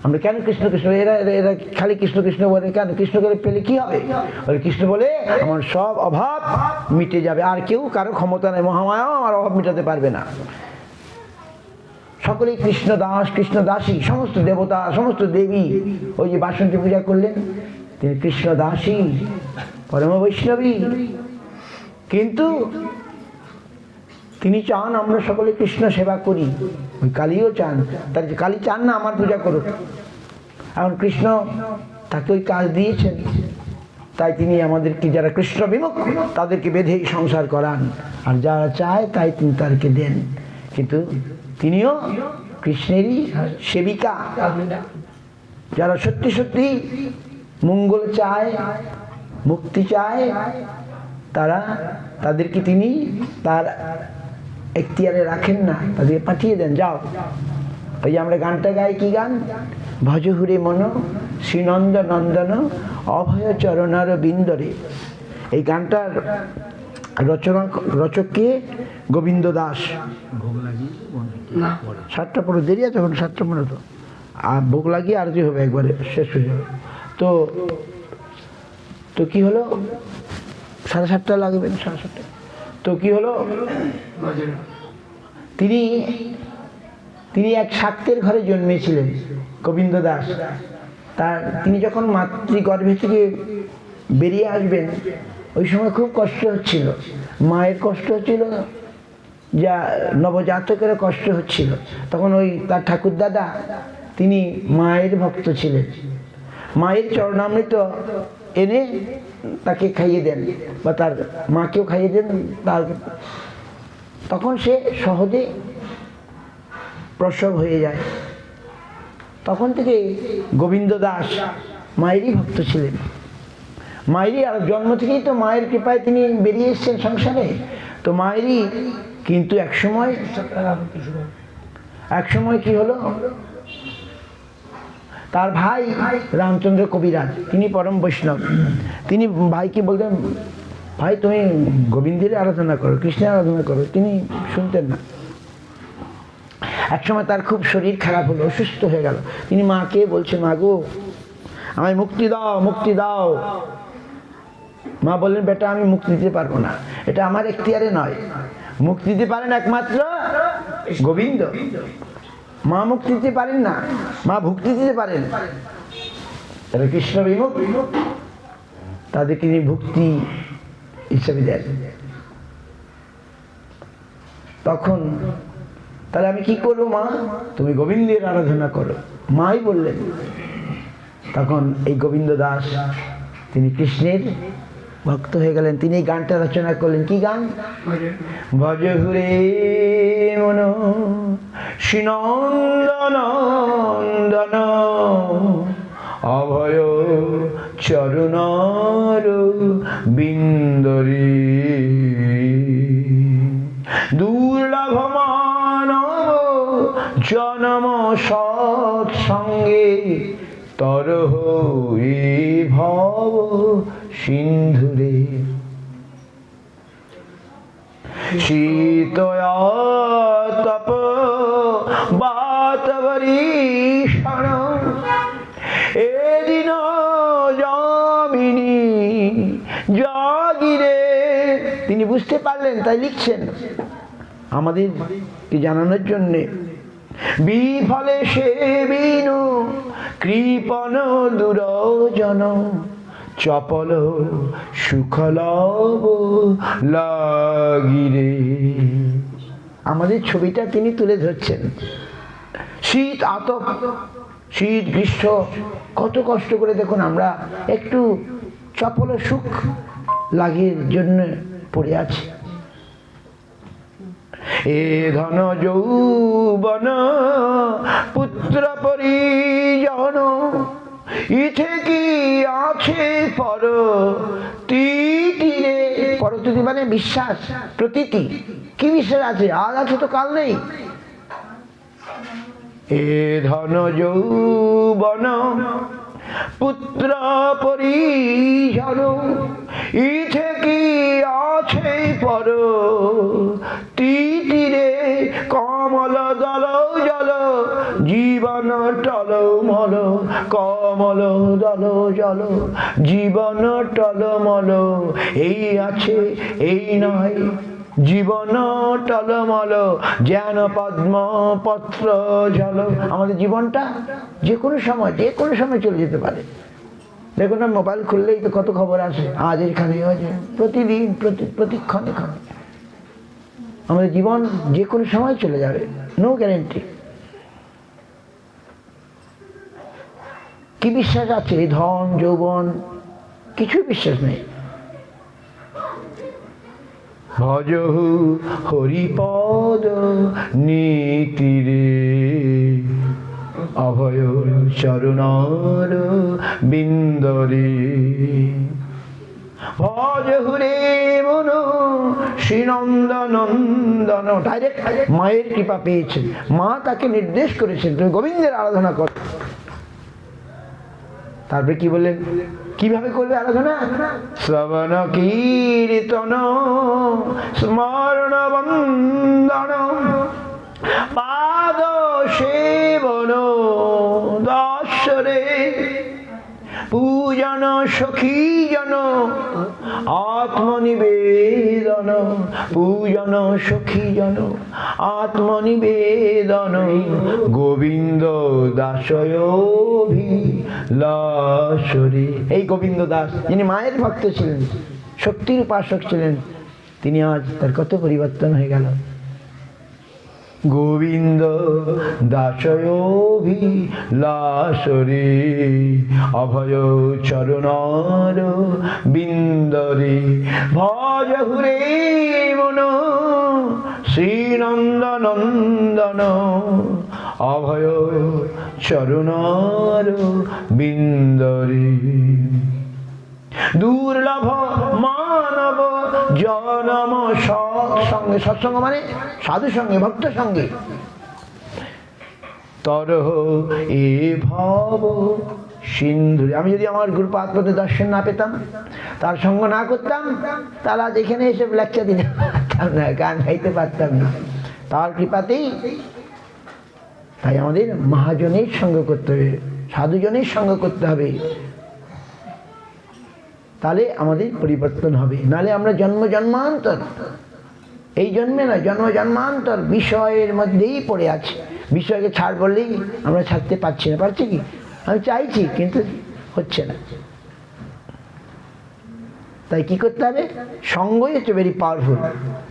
আমরা কেন কৃষ্ণ কৃষ্ণ, এরা এরা খালি কৃষ্ণ কৃষ্ণ বলে কেন? কৃষ্ণকে পেলে কি হবে? কৃষ্ণ বলে আমার সব অভাব মিটে যাবে, আর কেউ কারো ক্ষমতা নেই, মহামায়াও আমার অভাব মিটাতে পারবে না। সকলেই কৃষ্ণ দাস, কৃষ্ণ দাসী, সমস্ত দেবতা, সমস্ত দেবী, ওই যে বাসন্তী পূজা করলেন, তিনি কৃষ্ণ দাসী, পরম বৈষ্ণবী। কিন্তু তিনি চান আমরা সকলে কৃষ্ণ সেবা করি। ওই কালীও চান, তার কালী চান না আমার পূজা করুক। এখন কৃষ্ণ তাকে ওই কাজ দিয়েছেন, তাই তিনি আমাদেরকে, যারা কৃষ্ণ বিমুখ তাদেরকে বেঁধেই সংসার করান, আর যারা চায় তাই তিনি তাদেরকে দেন। কিন্তু তিনিও কৃষ্ণেরই সেবিকা। যারা সত্যি সত্যি মঙ্গল চায়, মুক্তি চায়, তাদেরকে তিনি তার এখতিয়ারে রাখেন না, তাদেরকে পাঠিয়ে দেন, যাও। ওই যে আমরা গানটা গাই, কি গান? ভজ হুরে মন শ্রীনন্দ নন্দন অভয় চরণার বিন্দরে। এই গানটার রচককে গোবিন্দ দাস। 7টা পরে দেরি আছে, এখন 7টা পরে তো আর ভোগ লাগিয়ে আরতি হবে, একবারে শেষ হয়ে যাবে। তো কি হলো, 7:30 লাগবে, 7:30। তো কি হলো, তিনি এক শাক্তের ঘরে জন্মেছিলেন, গোবিন্দ দাস। তিনি যখন মাতৃগর্ভে থেকে বেরিয়ে আসবেন, ওই সময় খুব কষ্ট হচ্ছিল, মায়ের কষ্ট হচ্ছিল, যা নবজাতকের কষ্ট হচ্ছিল। তখন ওই তার ঠাকুরদাদা, তিনি মায়ের ভক্ত ছিলেন, মায়ের চরণামৃত এনে তাকে খাইয়ে দেন, বা তার মাকেও খাইয়ে দেন। তখন সে সহজে প্রসব হয়ে যায়। তখন থেকে গোবিন্দ দাস মায়েরই ভক্ত ছিলেন। মায়েরই, আর জন্ম থেকেই তো মায়ের কৃপায় তিনি বেরিয়ে এসেছেন সংসারে, তো মায়েরই। কিন্তু এক সময় কি হলো, তার ভাই রামচন্দ্র কবিরাজ, তিনি পরম বৈষ্ণব, তিনি ভাইকে বলতেন, ভাই তুমি গোবিন্দের আরাধনা করো, কৃষ্ণের আরাধনা করো। তিনি শুনতেন না। এক সময় তার খুব শরীর খারাপ হলো, অসুস্থ হয়ে গেল। তিনি মাকে বলছেন, মা গো, আমায় মুক্তি দাও, মুক্তি দাও। মা বললেন, বেটা আমি মুক্তি দিতে পারবো না, এটা আমার এখতিয়ারে নয়। মুক্তি দিতে পারেন একমাত্র গোবিন্দ। মা মুক্তি দিতে পারেন না, মা ভুক্তি দিতে পারেন। তারা কৃষ্ণ বিমুখ, তাদেরকে তিনি ভুক্তি হিসেবে দেন। তখন তাহলে আমি কি করবো? মা, তুমি গোবিন্দের আরাধনা করো, মাই বললেন। তখন এই গোবিন্দ দাস, তিনি কৃষ্ণের ভক্ত হয়ে গেলেন। তিনি এই গানটা রচনা করলেন। কি গান? ভজ হুরে মন শ্রীনন্দনন্দন অভয় চরণার বিন্দরে দুর্লভ মানব জনম সৎসঙ্গে তরহ ভব সিন্ধুরে শীতয়া তপ বাতবরীষণ এদিন যামিনী জাগিরে। তিনি বুঝতে পারলেন, তাই লিখছেন আমাদেরকে জানানোর জন্যে। বিফলে সেবিনু কৃপণ দুরজন চপল সুখলব লাগিরে। আমাদের ছবিটা তিনি তুলে ধরছেন। শীত আতপ, শীত গ্রীষ্ম, কত কষ্ট করে দেখুন আমরা একটু চপল সুখ লাগির জন্য পড়ে আছি। এ ধন যৌবন পুত্র পরিজন ইথে কি আছে পর তিতিরে। পরতিথি মানে বিশ্বাস, প্রতীতি। কি বিশ্বাস আছে? আজ আছে তো কাল নেই। এ ধন যৌবন পুত্র পরিজন ইথে কি আছে পর তিতিরে। কমল দল জল জীবন টল মল, কমল দল জল জীবন টল মল। এই আছে এই নয় জীবন টলমল, যেন পদ্ম পত্র জল। আমাদের জীবনটা যে কোনো সময় চলে যেতে পারে। দেখুন না, মোবাইল খুললেই তো কত খবর আসে, আজ এখানে প্রতিদিন প্রতিক্ষণে ক্ষণে। আমাদের জীবন যে কোনো সময় চলে যাবে, নো গ্যারেন্টি। কি বিশ্বাস আছে? ধন যৌবন কিছু বিশ্বাস নেই। ভজহু হরিপদ নীতিরে অভয় চরণর বিন্দরে। ভজহু রে মন শ্রীনন্দনন্দন। ডাইরেক্ট মায়ের কৃপা পেয়েছেন, মা তাকে নির্দেশ করেছেন তুমি গোবিন্দের আরাধনা করো। তারপরে কি বললেন, কিভাবে করবে আরাধনা? শ্রবণ কীর্তন স্মরণ বন্দন পাদ সেবন দর্শরে পূজন সখীজন আত্মনিবেদন। পূজন সখীজন আত্মনিবেদন গোবিন্দ দাসয়োভিলাষরে। এই গোবিন্দ দাস যিনি মায়ের ভক্ত ছিলেন, শক্তির উপাসক ছিলেন, তিনি আজ তার কত পরিবর্তন হয়ে গেল। গোবিন্দ দাসয়োভিলাষরে অভয় চরণর বিন্দরে। ভজহু রে মন শ্রীনন্দনন্দন অভয় চরণর বিন্দরে। দুর্লভ মানব জনম সৎসঙ্গে। সৎসঙ্গ মানে সাধু সঙ্গে, ভক্ত সঙ্গে। তরহ এ ভব সিন্ধুরে। আমি যদি আমার গুরুপাদ দর্শন না পেতাম, তার সঙ্গ না করতাম, তাহলে আজ এখানে এসে লেকচার দিতে পারতাম না, গান গাইতে পারতাম না। তার কৃপাতেই। তাই আমাদের মহাজনের সঙ্গ করতে হবে, সাধুজনের সঙ্গ করতে হবে, তাহলে আমাদের পরিবর্তন হবে। নালে আমরা জন্ম জন্মান্তর, এই জন্মে না, জন্ম জন্মান্তর বিষয়ের মধ্যেই পড়ে আছে। বিষয়কে ছাড় বললেই আমরা ছাড়তে পারছি না। পারছি কি? আমি চাইছি কিন্তু হচ্ছে না। তাই কি করতে হবে? সঙ্গই হচ্ছে ভেরি পাওয়ারফুল,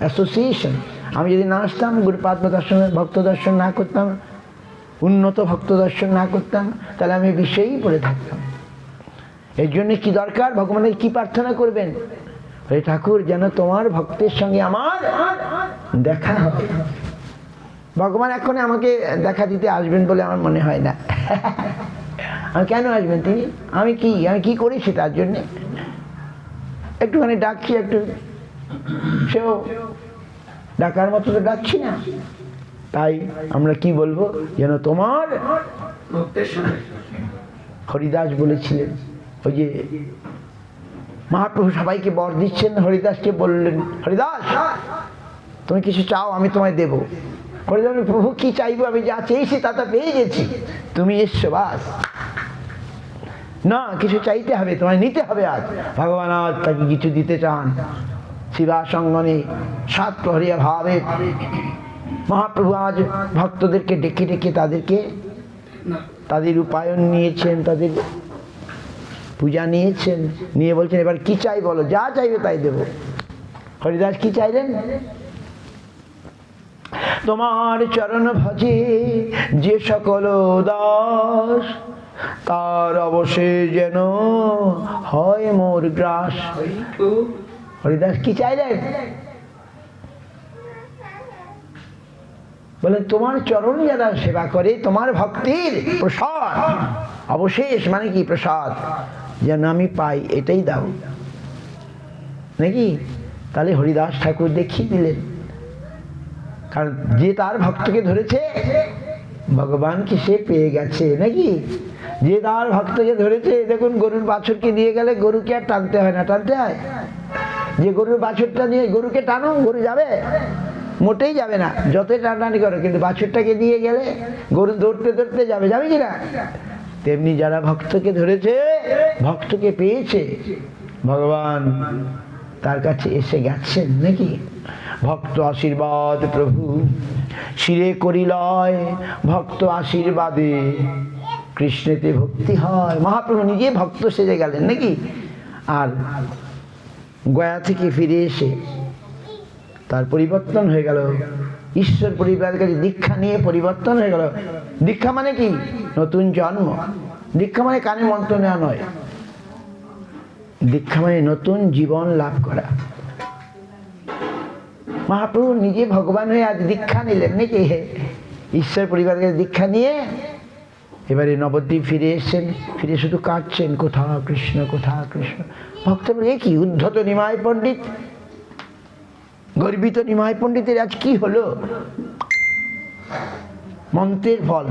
অ্যাসোসিয়েশন। আমি যদি না আসতাম, গুরুপাদ দর্শন ভক্ত দর্শন না করতাম, উন্নত ভক্ত দর্শন না করতাম, তাহলে আমি বিষয়েই পড়ে থাকতাম। এর জন্য কি দরকার? ভগবানের কি প্রার্থনা করবেন? হে ঠাকুর, যেন তোমার ভক্তের সঙ্গে আমার দেখা হয়। ভগবান এখন আমাকে দেখা দিতে আসবেন বলে আমার মনে হয় না। আর কেন আসবেন তিনি? আমি কি করেছি তার জন্যে? একটুখানি ডাকছি, একটু সেও ডাকার মতো তো ডাকছি না। তাই আমরা কি বলবো? যেন তোমার হরিদাস বলেছিলেন, ওই যে মহাপ্রভু সবাইকে বর দিচ্ছেন, হরিদাসকে বললেন, হরিদাস তুমি কিছু চাও, আমি তোমায় দেব। হরিদাস, প্রভু কি চাইবো? আমি যা চেয়েছি তা তো পেয়ে গেছি, তুমি এসছো বাস। না, কিছু চাইতে হবে, তোমায় নিতে হবে। আজ ভগবান আজ তাকে কিছু দিতে চান। শিবা সঙ্গনে সাত প্রহরিয়া ভাবে মহাপ্রভু আজ ভক্তদেরকে ডেকে ডেকে তাদের উপায়ন নিয়েছেন, তাদের পূজা নিয়েছেন, নিয়ে বলছেন এবার কি চাই বলো, যা চাইবে তাই দেব। হরিদাস কি চাইলেন? তোমার চরণ ভজে যে সকল দাস, তার অবশেষ যেন হয় মোর গ্রাস। হরিদাস কি চাইলেন? বলেন তোমার চরণ যারা সেবা করে, তোমার ভক্তির প্রসাদ, অবশেষ মানে কি প্রসাদ, যেন আমি পাই, এটাই দাও নাকি? তাহলে হরিদাস ঠাকুর দেখিয়ে দিলেন, কারণ যে তার ভক্তকে ধরেছে ভগবানকে সে পেয়ে গেছে নাকি? যে তার ভক্তকে ধরেছে, দেখুন গরুর বাছুরকে দিয়ে গেলে গরুকে আর টানতে হয় না, টানতে হয়? যে গরুর বাছুরটা নিয়ে গরুকে টানো, গরু যাবে? মোটেই যাবে না, যতই টানাটানি করো। কিন্তু বাছুরটাকে দিয়ে গেলে গরু দৌড়তে দৌড়তে যাবে, যাবে কিনা? তেমনি যারা ভক্তকে ধরেছে, ভক্তকে পেয়েছে, ভগবান তার কাছে এসে গেছেন নাকি? ভক্ত আশীর্বাদ প্রভু শিরে করিলয়, ভক্ত আশীর্বাদে কৃষ্ণেতে ভক্তি হয়। মহাপ্রভু নিজে ভক্ত সেজে গেলেন নাকি? আর গয়া থেকে ফিরে এসে তার পরিবর্তন হয়ে গেল, ঈশ্বর পরিবারের কাছে দীক্ষা নিয়ে পরিবর্তন হয়ে গেল। দীক্ষা মানে কি? নতুন জন্ম। দীক্ষা মানে কানে মন্ত্র নেওয়া নয়, দীক্ষা মানে নতুন জীবন লাভ করা। মহাপ্রভু নিজে ভগবান হয়ে আজ দীক্ষা নিলেন নাকি? ঈশ্বর পরিবারের কাছে দীক্ষা নিয়ে এবারে নবদ্বীপ ফিরে এসেছেন, ফিরে শুধু কাঁদছেন, কোথা কৃষ্ণ, কোথা কৃষ্ণ। ভক্ত বলে কি উদ্ধত নিমাই পণ্ডিত, গর্বিত নিমাই পণ্ডিতের আজ কি হলো? মন্ত্রের ফল।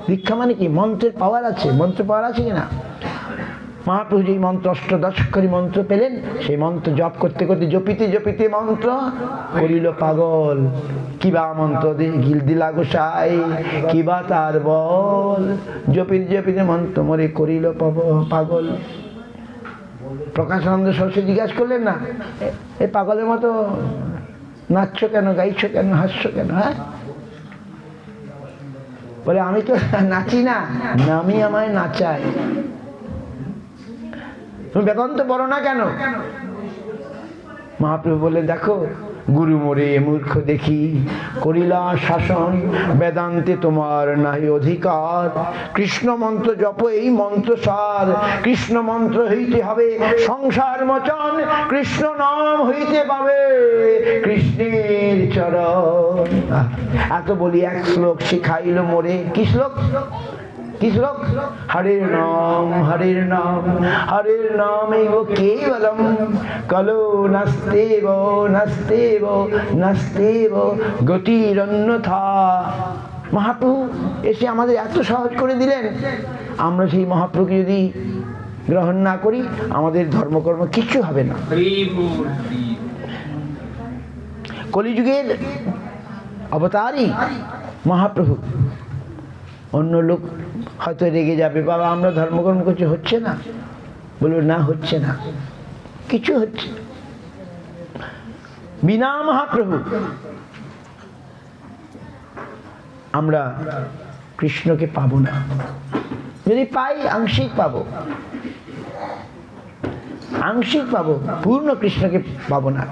দীক্ষা মানে কি? মন্ত্রের পাওয়ার আছে, মন্ত্র পাওয়ার আছে কিনা? মহাপ্রভু যেই মন্ত্র অষ্টদশকরি মন্ত্র পেলেন, সেই মন্ত্র জপ করতে করতে জপিতে জপিতে মন্ত্র করিল পাগল। কিবা মন্ত্র দিলা গোসাই, কিবা তার বল, জপিতে জপিতে মন্ত্র মরে করিল পাগল। প্রকাশানন্দ সরস্বতী জিজ্ঞাসা করলেন না, এই পাগলের মতো নাচছো কেন, গাইছো কেন, হাসছো কেন? হ্যাঁ, বলে আমি তো নাচি না, নামি আমায় নাচায়। তুমি বেদান্ত পড়ো না কেন? মহাপ্রভু বলে দেখো, গুরু মোরে মূর্খ দেখি করিলা শাসন, বেদান্তে তোমার নাই অধিকার। কৃষ্ণ মন্ত্র জপ, এই মন্ত্র সার। কৃষ্ণ মন্ত্র হইতে হবে সংসার মোচন, কৃষ্ণ নাম হইতে পাবে কৃষ্ণের চরণ। এত বলি এক শ্লোক শিখাইল মোরে। কি শ্লোক? কি শ্লোক? হরের নাম, হরের নাম, হরের নামেব কেবলম, কলো নাস্তেব নাস্তেব নাস্তেব গতিরন্যথা। মহাপ্রভু এসে আমাদের এত সহজ করে দিলেন, আমরা সেই মহাপ্রভুকে যদি গ্রহণ না করি, আমাদের ধর্মকর্ম কিচ্ছু হবে না। কলিযুগের অবতারই মহাপ্রভু। অন্য লোক হয়তো রেগে যাবে, বাবা আমরা ধর্মকর্ম করছি, হচ্ছে না। বলবো না, হচ্ছে না, কিছু হচ্ছে। বিনা মহাপ্রভু আমরা কৃষ্ণকে পাবো না। যদি পাই আংশিক পাবো, আংশিক পাবো, পূর্ণ কৃষ্ণকে পাবো না।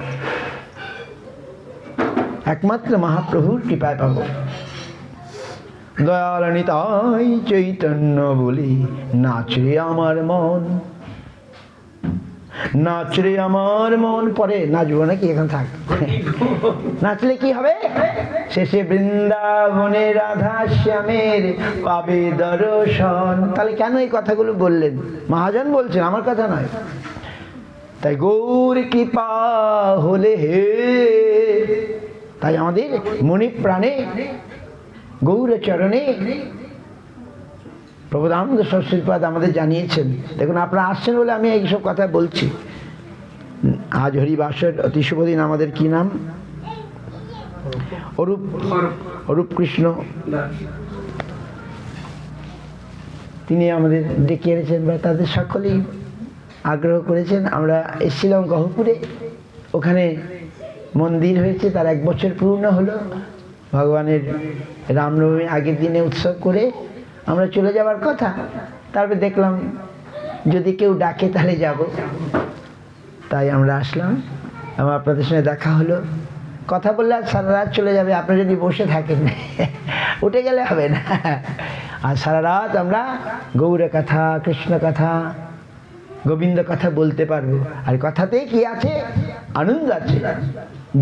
একমাত্র মহাপ্রভুর কৃপায় পাবো। দয়াল নিতাই চৈতন্য বলি নাচরে আমার মন, নাচরে আমার মন। পরে নাচবো নাকি? এখন থাক। নাচলে কি হবে? শেষে বৃন্দাবনে রাধা শ্যামের পাবে দর্শন। তাহলে কেন এই কথাগুলো বললেন? মহাজন বলছেন, আমার কথা নয়। তাই গৌর কৃপা হলে হে, তাই আমাদের মনে প্রাণে গৌর চরণে প্রবোধানন্দ সরস্বতীপাদ আমাদের জানিয়েছেন। দেখুন, আপনারা আসছেন বলে আমি এইসব কথা বলছি। আজ হরিবাসের অতি শুভ দিন। আমাদের কি নাম? অরূপ কৃষ্ণ। তিনি আমাদের ডেকে এনেছেন, বা তাদের সকলেই আগ্রহ করেছেন। আমরা এসেছিলাম গহপুরে, ওখানে মন্দির হয়েছে, তার 1 বছর পূর্ণ হলো। ভগবানের রামনবমী আগের দিনে উৎসব করে আমরা চলে যাওয়ার কথা। তারপরে দেখলাম যদি কেউ ডাকে তাহলে যাব, তাই আমরা আসলাম। আমার আপনাদের সঙ্গে দেখা হলো, কথা বললে আর সারা রাত চলে যাবে। আপনি যদি বসে থাকেন উঠে গেলে হবে না। আর সারা রাত আমরা গৌর কথা, কৃষ্ণ কথা, গোবিন্দ কথা বলতে পারবো। আর কথাতে কি আছে? আনন্দ আছে।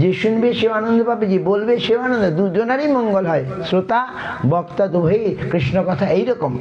যে শুনবে সেও আনন্দ পাবে, যে বলবে সেও আনন্দ, দুজনেরই মঙ্গল হয়। শ্রোতা বক্তা উভয়ই কৃষ্ণ কথা এইরকম।